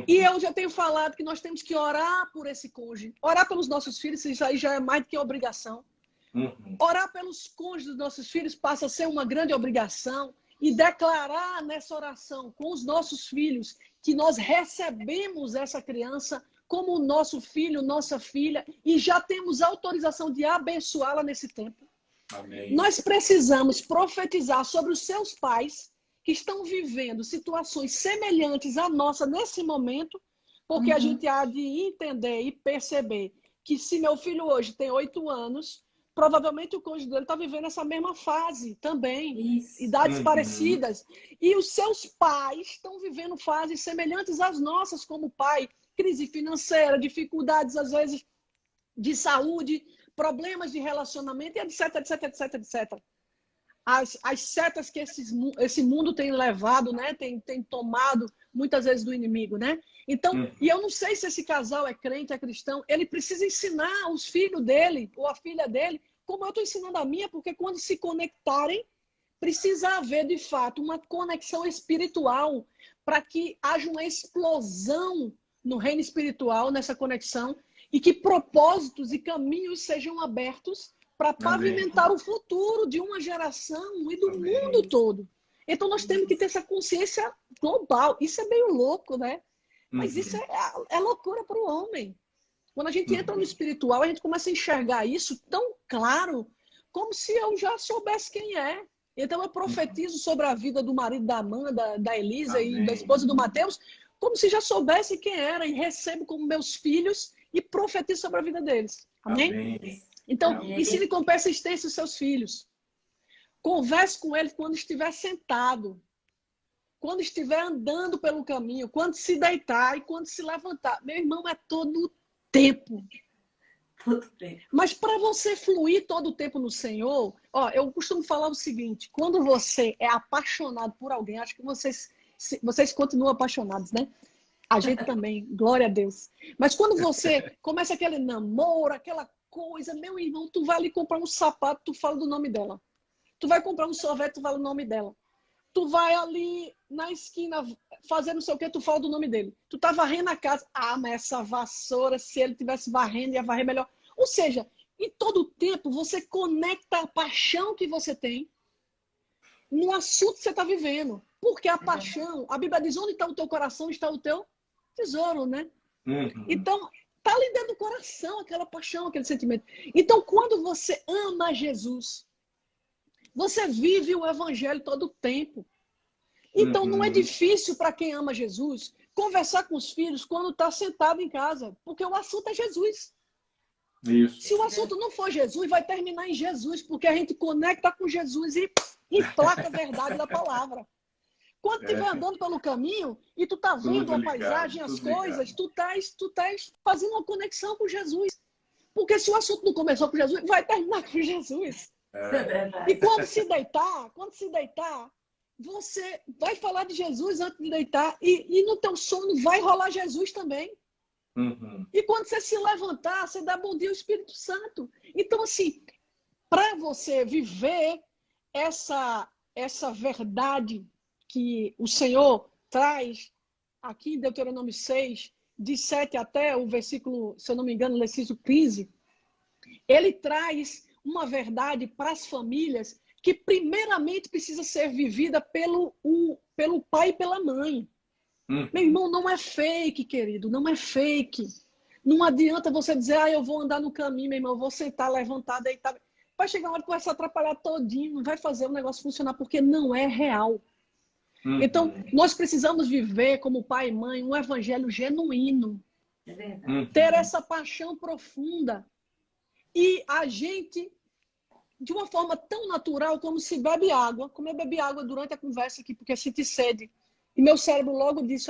Speaker 2: E eu já tenho falado que nós temos que orar por esse cônjuge, orar pelos nossos filhos, isso aí já é mais do que obrigação. Orar pelos cônjuges dos nossos filhos passa a ser uma grande obrigação, e declarar nessa oração com os nossos filhos que nós recebemos essa criança como nosso filho, nossa filha, e já temos autorização de abençoá-la nesse tempo.
Speaker 1: Amém.
Speaker 2: Nós precisamos profetizar sobre os seus pais que estão vivendo situações semelhantes à nossa nesse momento, porque a gente há de entender e perceber que se meu filho hoje tem 8 anos, provavelmente o cônjuge dele está vivendo essa mesma fase também, idades parecidas. E os seus pais estão vivendo fases semelhantes às nossas como pai, crise financeira, dificuldades às vezes de saúde, problemas de relacionamento, etc, etc, etc, etc. As setas que esse mundo tem levado, né? Tem tomado muitas vezes do inimigo, né? Então, e eu não sei se esse casal é crente, é cristão, ele precisa ensinar os filhos dele ou a filha dele, como eu estou ensinando a minha, porque quando se conectarem, precisa haver, de fato, uma conexão espiritual para que haja uma explosão no reino espiritual, nessa conexão, e que propósitos e caminhos sejam abertos para pavimentar o futuro de uma geração e do mundo todo. Então, nós temos que ter essa consciência global. Isso é meio louco, né? Mas isso é loucura para o homem. Quando a gente entra no espiritual, a gente começa a enxergar isso tão claro, como se eu já soubesse quem é. Então, eu profetizo sobre a vida do marido da Amanda, da Elisa e da esposa do Mateus, como se já soubesse quem era, e recebo como meus filhos e profetizo sobre a vida deles. Amém? Então, ensine com persistência os seus filhos. Converse com eles quando estiver sentado, quando estiver andando pelo caminho, quando se deitar e quando se levantar. Meu irmão, é todo tempo.
Speaker 3: Todo tempo.
Speaker 2: Mas para você fluir todo o tempo no Senhor, ó, eu costumo falar o seguinte: quando você é apaixonado por alguém, acho que vocês continuam apaixonados, né? A gente também, glória a Deus. Mas quando você começa aquele namoro, aquela coisa, meu irmão, tu vai ali comprar um sapato, tu fala do nome dela. Tu vai comprar um sorvete, tu fala o nome dela. Tu vai ali na esquina fazer não sei o que, tu fala do nome dele. Tu tá varrendo a casa. Ah, mas essa vassoura, se ele tivesse varrendo, ia varrer melhor. Ou seja, em todo o tempo, você conecta a paixão que você tem no assunto que você está vivendo. Porque a paixão, a Bíblia diz, onde está o teu coração, está o teu tesouro, né? Então, tá ali dentro do coração aquela paixão, aquele sentimento. Então, quando você ama Jesus, você vive o evangelho todo o tempo. Então, não é difícil para quem ama Jesus conversar com os filhos quando está sentado em casa, porque o assunto é Jesus.
Speaker 1: Isso.
Speaker 2: Se o assunto não for Jesus, vai terminar em Jesus, porque a gente conecta com Jesus e emplaca a verdade da palavra. Quando estiver andando pelo caminho e tu tá vendo a paisagem, as coisas, tu estás fazendo uma conexão com Jesus. Porque se o assunto não começou com Jesus, vai terminar com Jesus. E quando se deitar, você vai falar de Jesus antes de deitar. E no teu sono vai rolar Jesus também. E quando você se levantar, você dá bom dia ao Espírito Santo. Então, assim, para você viver essa verdade que o Senhor traz aqui em Deuteronômio 6, de 7 até o versículo, se eu não me engano, versículo 15, ele traz uma verdade para as famílias que primeiramente precisa ser vivida pelo pai e pela mãe. Meu irmão, não é fake, querido, não é fake. Não adianta você dizer, eu vou andar no caminho, meu irmão, eu vou sentar, levantar, deitar. Vai chegar uma hora que vai se atrapalhar todinho, não vai fazer o negócio funcionar, porque não é real. Então, nós precisamos viver como pai e mãe um evangelho genuíno.
Speaker 3: É verdade.
Speaker 2: Ter essa paixão profunda. E a gente, de uma forma tão natural como se bebe água, como eu bebi água durante a conversa aqui, porque senti sede. E meu cérebro logo disse,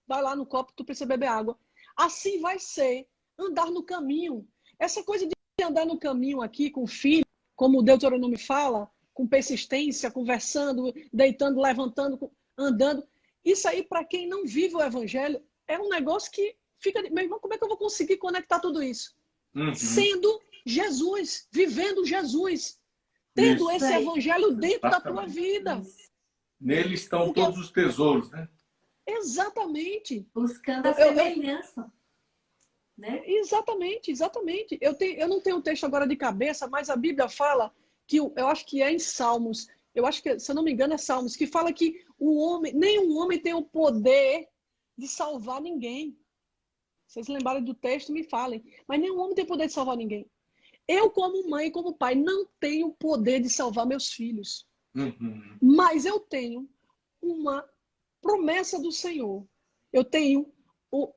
Speaker 2: vai lá no copo, tu precisa beber água. Assim vai ser andar no caminho. Essa coisa de andar no caminho aqui com o filho, como o Deuteronômio fala, com persistência, conversando, deitando, levantando, andando. Isso aí, para quem não vive o evangelho, é um negócio que fica... Meu irmão, como é que eu vou conseguir conectar tudo isso? Sendo Jesus, vivendo Jesus, tendo
Speaker 1: Isso.
Speaker 2: esse evangelho dentro da tua
Speaker 1: Exatamente.
Speaker 2: vida.
Speaker 1: Nele estão
Speaker 2: Porque-
Speaker 1: todos os tesouros, né?
Speaker 2: Exatamente.
Speaker 3: Buscando a
Speaker 2: Eu-
Speaker 3: semelhança. Né?
Speaker 2: Exatamente. Eu não tenho o texto agora de cabeça, mas a Bíblia fala que, eu acho que é em Salmos, eu acho que, se eu não me engano, é Salmos, que fala que nenhum homem tem o poder de salvar ninguém. Vocês lembrarem do texto, me falem. Mas nenhum homem tem poder de salvar ninguém. Eu, como mãe, como pai, não tenho o poder de salvar meus filhos. Mas eu tenho uma promessa do Senhor. Eu tenho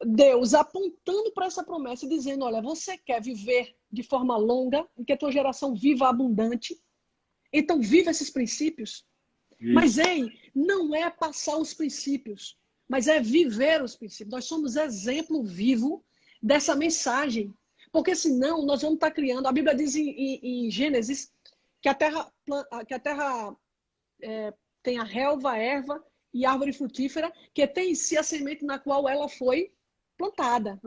Speaker 2: Deus apontando para essa promessa e dizendo, olha, você quer viver de forma longa, e que a tua geração viva abundante? Então viva esses princípios.
Speaker 1: Isso.
Speaker 2: Mas, ei, não é passar os princípios, mas é viver os princípios. Nós somos exemplo vivo dessa mensagem. Porque senão nós vamos estar criando... A Bíblia diz em Gênesis que a terra tem a relva, a erva e árvore frutífera, que tem em si a semente na qual ela foi plantada.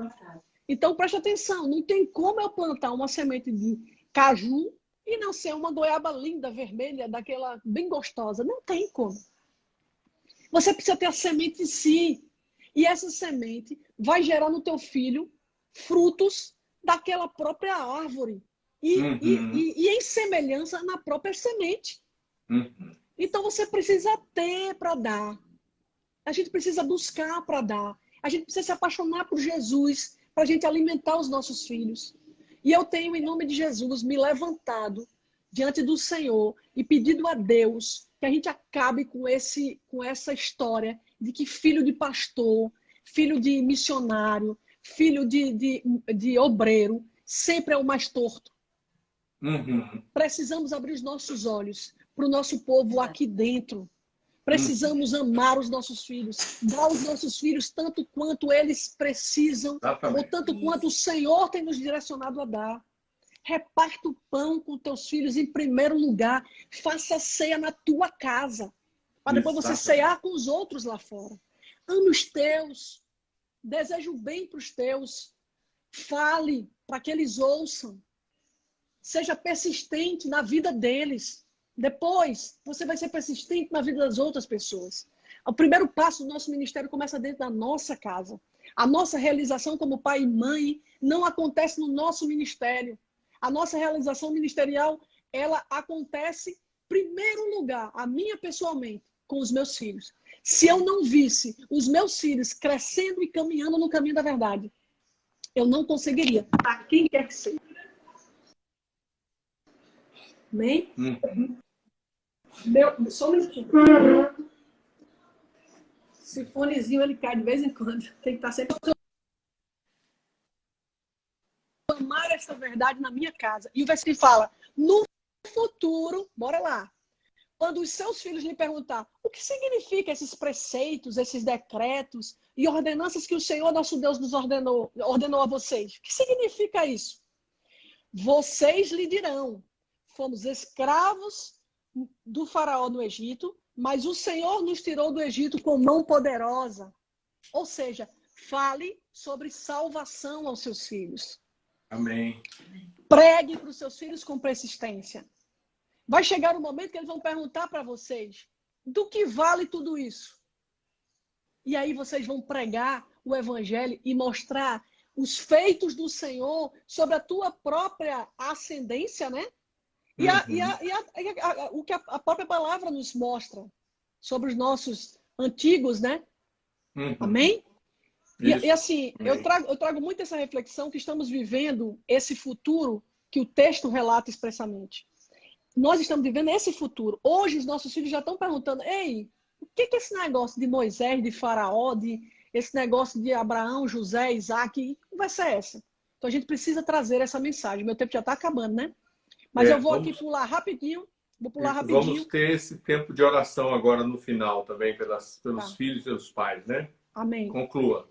Speaker 2: Então, preste atenção, não tem como eu plantar uma semente de caju e não ser uma goiaba linda, vermelha, daquela bem gostosa. Não tem como. Você precisa ter a semente em si. E essa semente vai gerar no teu filho frutos daquela própria árvore. E em semelhança na própria semente. Então você precisa ter para dar. A gente precisa buscar para dar. A gente precisa se apaixonar por Jesus para a gente alimentar os nossos filhos. E eu tenho, em nome de Jesus, me levantado diante do Senhor e pedido a Deus que a gente acabe com essa história de que filho de pastor, filho de missionário, filho de obreiro, sempre é o mais torto. Precisamos abrir os nossos olhos para o nosso povo aqui dentro. Precisamos amar os nossos filhos, dar aos nossos filhos tanto quanto eles precisam,
Speaker 1: Exatamente.
Speaker 2: ou tanto quanto o Senhor tem nos direcionado a dar. Reparta o pão com teus filhos em primeiro lugar. Faça ceia na tua casa, para depois você cear com os outros lá fora. Ame os teus, deseja o bem para os teus, fale para que eles ouçam. Seja persistente na vida deles. Depois, você vai ser persistente na vida das outras pessoas. O primeiro passo do nosso ministério começa dentro da nossa casa. A nossa realização como pai e mãe não acontece no nosso ministério. A nossa realização ministerial, ela acontece, em primeiro lugar, a minha pessoalmente, com os meus filhos. Se eu não visse os meus filhos crescendo e caminhando no caminho da verdade, eu não conseguiria, a quem quer que seja. Amém? Só um minutinho. Esse fonezinho, ele cai de vez em quando. Tem que estar sempre... Amar essa verdade na minha casa. E o versículo fala, no futuro, bora lá, quando os seus filhos lhe perguntar o que significa esses preceitos, esses decretos e ordenanças que o Senhor nosso Deus nos ordenou a vocês. O que significa isso? Vocês lhe dirão, fomos escravos do faraó no Egito, mas o Senhor nos tirou do Egito com mão poderosa. Ou seja, fale sobre salvação aos seus filhos.
Speaker 1: Amém.
Speaker 2: Pregue para os seus filhos com persistência. Vai chegar um momento que eles vão perguntar para vocês do que vale tudo isso. E aí vocês vão pregar o evangelho e mostrar os feitos do Senhor sobre a tua própria ascendência, né? O que a própria palavra nos mostra sobre os nossos antigos, né? Amém? E assim, eu trago muito essa reflexão que estamos vivendo esse futuro que o texto relata expressamente. Nós estamos vivendo esse futuro. Hoje os nossos filhos já estão perguntando, ei, o que é esse negócio de Moisés, de Faraó, esse negócio de Abraão, José, Isaac? Que conversa é essa? Então a gente precisa trazer essa mensagem. Meu tempo já está acabando, né? Mas eu vou aqui pular rapidinho. Vou pular rapidinho.
Speaker 1: Vamos ter esse tempo de oração agora no final também, pelos filhos e os pais, né?
Speaker 2: Amém.
Speaker 1: Conclua.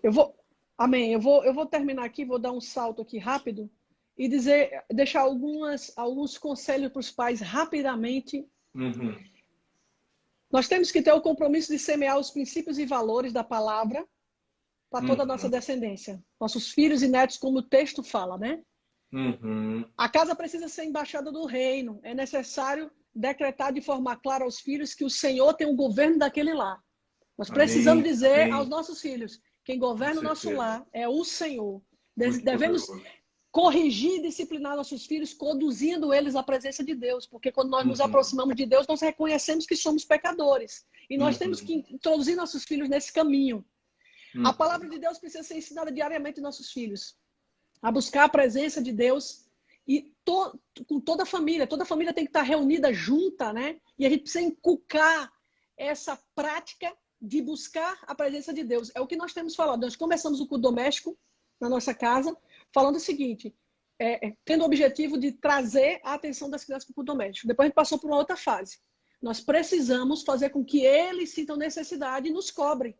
Speaker 2: Amém. Eu vou terminar aqui, vou dar um salto aqui rápido e deixar alguns conselhos para os pais rapidamente.
Speaker 1: Uhum.
Speaker 2: Nós temos que ter o compromisso de semear os princípios e valores da palavra para toda a nossa descendência. Nossos filhos e netos, como o texto fala, né?
Speaker 1: Uhum.
Speaker 2: A casa precisa ser embaixada do reino. É necessário decretar de forma clara aos filhos que o Senhor tem o governo daquele lar. Nós precisamos dizer aos nossos filhos: quem governa o nosso lar é o Senhor. Devemos corrigir e disciplinar nossos filhos, conduzindo eles à presença de Deus. Porque quando nós nos aproximamos de Deus, nós reconhecemos que somos pecadores. E nós temos que introduzir nossos filhos nesse caminho. A palavra de Deus precisa ser ensinada diariamente aos nossos filhos. A buscar a presença de Deus e com toda a família. Toda a família tem que estar reunida junta, né? E a gente precisa inculcar essa prática de buscar a presença de Deus. É o que nós temos falado. Nós começamos o culto doméstico na nossa casa, falando o seguinte, tendo o objetivo de trazer a atenção das crianças para o culto doméstico. Depois a gente passou por uma outra fase. Nós precisamos fazer com que eles sintam necessidade e nos cobrem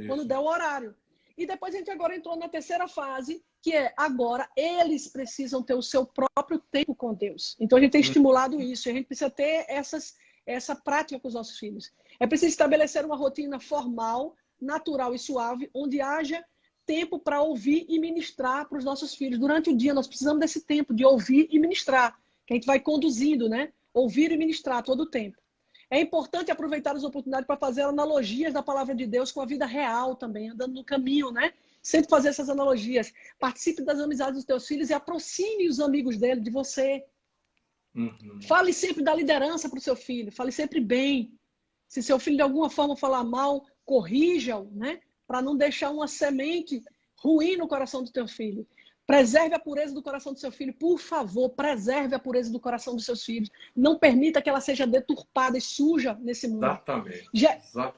Speaker 2: quando der o horário. E depois a gente agora entrou na terceira fase, que é agora eles precisam ter o seu próprio tempo com Deus. Então a gente tem estimulado isso. A gente precisa ter essa prática com os nossos filhos. É preciso estabelecer uma rotina formal, natural e suave, onde haja tempo para ouvir e ministrar para os nossos filhos. Durante o dia, nós precisamos desse tempo de ouvir e ministrar, que a gente vai conduzindo, né? Ouvir e ministrar todo o tempo. É importante aproveitar as oportunidades para fazer analogias da palavra de Deus com a vida real também, andando no caminho, né? Sempre fazer essas analogias. Participe das amizades dos teus filhos e aproxime os amigos dele de você. Fale sempre da liderança para o seu filho. Fale sempre bem. Se seu filho de alguma forma falar mal, corrija-o, né? Para não deixar uma semente ruim no coração do teu filho. Preserve a pureza do coração do seu filho. Por favor, preserve a pureza do coração dos seus filhos. Não permita que ela seja deturpada e suja nesse mundo.
Speaker 1: Exatamente.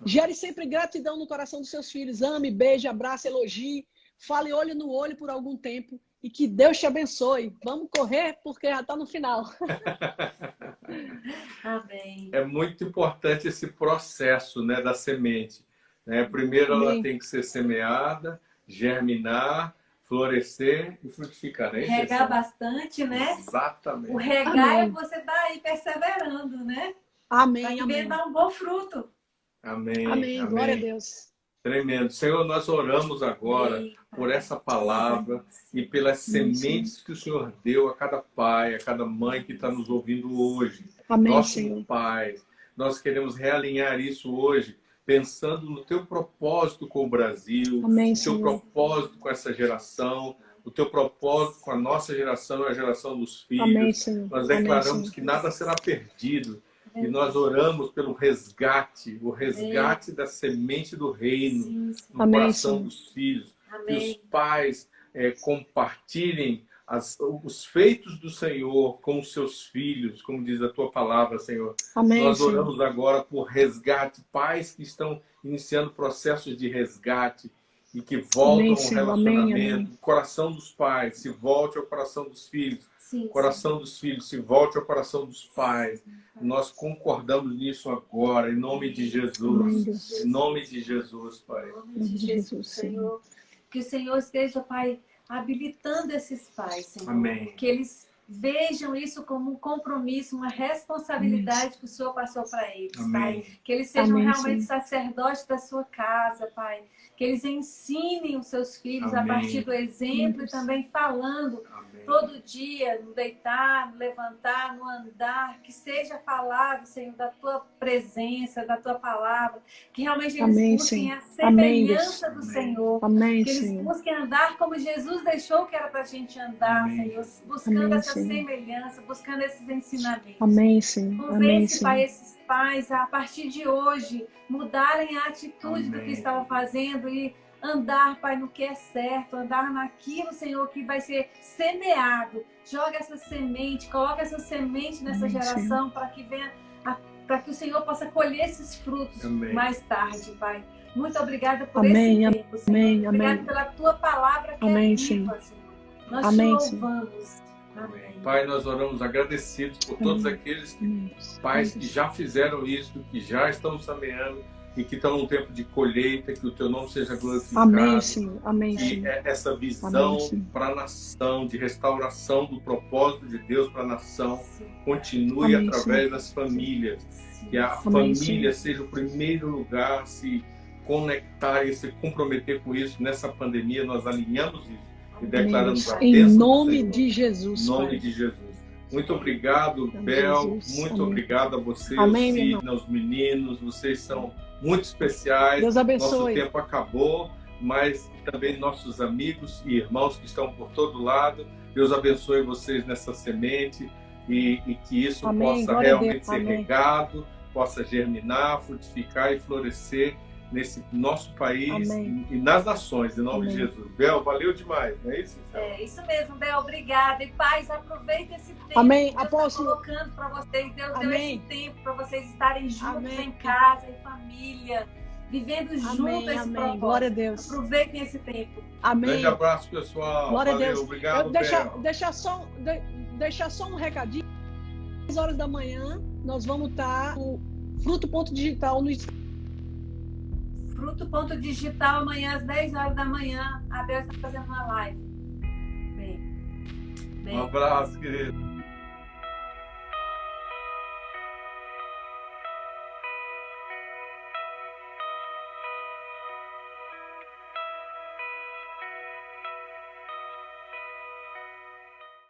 Speaker 2: Gere sempre gratidão no coração dos seus filhos. Ame, beije, abrace, elogie. Fale olho no olho por algum tempo. E que Deus te abençoe. Vamos correr porque já está no final.
Speaker 3: Amém.
Speaker 1: É muito importante esse processo, né, da semente. Primeiro ela tem que ser semeada, germinar, florescer e frutificar. Né?
Speaker 3: Regar bastante, né?
Speaker 1: Exatamente.
Speaker 3: O regar é você estar aí perseverando, né?
Speaker 2: Amém.
Speaker 3: Para dar um bom fruto.
Speaker 1: Amém.
Speaker 2: Amém. Glória a Deus.
Speaker 1: Tremendo. Senhor, nós oramos agora por essa palavra e pelas sementes que o Senhor deu a cada pai, a cada mãe que está nos ouvindo hoje.
Speaker 2: Amém,
Speaker 1: Nossos
Speaker 2: Senhor.
Speaker 1: pais, nós queremos realinhar isso hoje, pensando no teu propósito com o Brasil,
Speaker 2: Amém,
Speaker 1: o teu propósito com essa geração, o teu propósito com a nossa geração e a geração dos filhos.
Speaker 2: Amém, Senhor.
Speaker 1: Nós declaramos
Speaker 2: Amém, Senhor.
Speaker 1: que nada será perdido. E nós oramos pelo resgate, o resgate da semente do reino no
Speaker 2: Amém,
Speaker 1: coração
Speaker 2: Senhor.
Speaker 1: dos filhos.
Speaker 3: Amém.
Speaker 1: Que os pais compartilhem os feitos do Senhor com os seus filhos, como diz a tua palavra, Senhor.
Speaker 2: Amém,
Speaker 1: Nós
Speaker 2: Senhor.
Speaker 1: oramos agora por resgate, pais que estão iniciando processos de resgate e que voltam
Speaker 2: Amém,
Speaker 1: ao
Speaker 2: Senhor.
Speaker 1: relacionamento.
Speaker 2: Amém.
Speaker 1: O coração dos pais se volte ao coração dos filhos.
Speaker 3: Sim,
Speaker 1: O coração dos filhos se volte ao coração dos pais. Nós concordamos nisso agora, em nome de Jesus. Em nome de Jesus, Pai.
Speaker 3: Em nome de Jesus, Senhor. Que o Senhor esteja, Pai, habilitando esses pais, Senhor.
Speaker 1: Amém.
Speaker 3: Que eles vejam isso como um compromisso, uma responsabilidade que o Senhor passou para eles,
Speaker 1: Amém.
Speaker 3: Pai. Que eles sejam
Speaker 2: Amém,
Speaker 3: realmente
Speaker 2: Senhor.
Speaker 3: sacerdotes da sua casa, Pai. Que eles ensinem os seus filhos
Speaker 1: Amém.
Speaker 3: a partir do exemplo e também falando
Speaker 1: Amém.
Speaker 3: todo dia, no deitar, no levantar, no andar, que seja falado, Senhor, da tua presença, da tua palavra, que realmente eles
Speaker 2: Amém,
Speaker 3: busquem
Speaker 2: Senhor.
Speaker 3: a semelhança
Speaker 1: Amém,
Speaker 3: do
Speaker 1: Deus.
Speaker 3: Senhor,
Speaker 2: Amém,
Speaker 3: que eles
Speaker 2: Senhor.
Speaker 3: busquem andar como Jesus deixou que era para a gente andar,
Speaker 1: Amém.
Speaker 3: Senhor, buscando
Speaker 2: Amém,
Speaker 3: essa
Speaker 2: Senhor.
Speaker 3: semelhança, buscando esses ensinamentos.
Speaker 2: Amém, Senhor. Amém,
Speaker 3: Convence, Pai,
Speaker 2: Senhor.
Speaker 3: esses pais a partir de hoje mudarem a atitude do
Speaker 1: Amém.
Speaker 3: que estavam fazendo e andar, Pai, no que é certo, andar naquilo, Senhor, que vai ser semeado. Joga essa semente, coloca essa semente nessa
Speaker 2: Amém,
Speaker 3: geração para que venha, para que o Senhor possa colher esses frutos
Speaker 1: Amém.
Speaker 3: mais tarde, Pai. Muito obrigada por
Speaker 2: Amém,
Speaker 3: esse tempo, Senhor.
Speaker 2: amém,
Speaker 3: Obrigada
Speaker 2: amém.
Speaker 3: pela tua palavra que
Speaker 2: Amém,
Speaker 3: é viva, Senhor. Nós
Speaker 2: Amém,
Speaker 3: te
Speaker 2: Senhor.
Speaker 3: louvamos. Amém.
Speaker 1: Pai, nós oramos agradecidos por todos aqueles
Speaker 2: Amém.
Speaker 1: pais que já fizeram isso, que já estão semeando e que estão num tempo de colheita, que o teu nome seja glorificado.
Speaker 2: Amém, Senhor. Amém,
Speaker 1: E
Speaker 2: Senhor.
Speaker 1: essa visão
Speaker 2: Amém, Senhor.
Speaker 1: para a nação, de restauração do propósito de Deus para a nação, continue
Speaker 2: Amém,
Speaker 1: através
Speaker 2: Senhor.
Speaker 1: das famílias. Que a
Speaker 2: Amém,
Speaker 1: família
Speaker 2: Senhor.
Speaker 1: seja o primeiro lugar a se conectar e se comprometer com isso. Nessa pandemia, nós alinhamos isso e declaramos a
Speaker 2: Em
Speaker 1: bênção do
Speaker 2: nome
Speaker 1: Senhor.
Speaker 2: de Jesus,
Speaker 1: Em nome
Speaker 2: Pai.
Speaker 1: de Jesus. Muito obrigado,
Speaker 2: Em nome de
Speaker 1: Bel.
Speaker 2: Jesus.
Speaker 1: Muito
Speaker 2: Amém.
Speaker 1: obrigado a você,
Speaker 2: Amém,
Speaker 1: os
Speaker 2: meu irmão.
Speaker 1: Sidney, os meninos. Vocês são muito especiais.
Speaker 2: Deus
Speaker 1: Nosso
Speaker 2: abençoe.
Speaker 1: tempo acabou, mas também nossos amigos e irmãos que estão por todo lado. Deus abençoe vocês nessa semente e que isso
Speaker 2: Amém.
Speaker 1: possa
Speaker 2: Glória a Deus.
Speaker 1: realmente ser
Speaker 2: Amém.
Speaker 1: regado, possa germinar, frutificar e florescer nesse nosso país
Speaker 2: Amém.
Speaker 1: e nas nações, em nome de
Speaker 2: Amém.
Speaker 1: Jesus. Bel, valeu demais, não é isso?
Speaker 3: É isso mesmo, Bel. Obrigada. E paz, aproveita esse tempo.
Speaker 2: Amém.
Speaker 3: que Deus
Speaker 2: Apóstolo.
Speaker 3: está colocando para vocês. Deus deu
Speaker 2: Amém.
Speaker 3: esse tempo para vocês estarem juntos
Speaker 2: Amém.
Speaker 3: em casa, em família, vivendo junto
Speaker 2: Amém.
Speaker 3: esse
Speaker 2: Amém.
Speaker 3: propósito.
Speaker 2: Glória a Deus.
Speaker 3: Aproveitem esse tempo.
Speaker 2: Amém.
Speaker 1: Grande abraço, pessoal.
Speaker 2: Glória a
Speaker 1: Valeu,
Speaker 2: Deus.
Speaker 1: obrigado, Bel.
Speaker 2: Deixar só um recadinho. Às 10 horas da manhã, nós vamos estar no Fruto Digital no
Speaker 3: Fruto.digital, amanhã às 10 horas da manhã. A Bel está fazendo uma live. Bem.
Speaker 1: Um abraço, querido.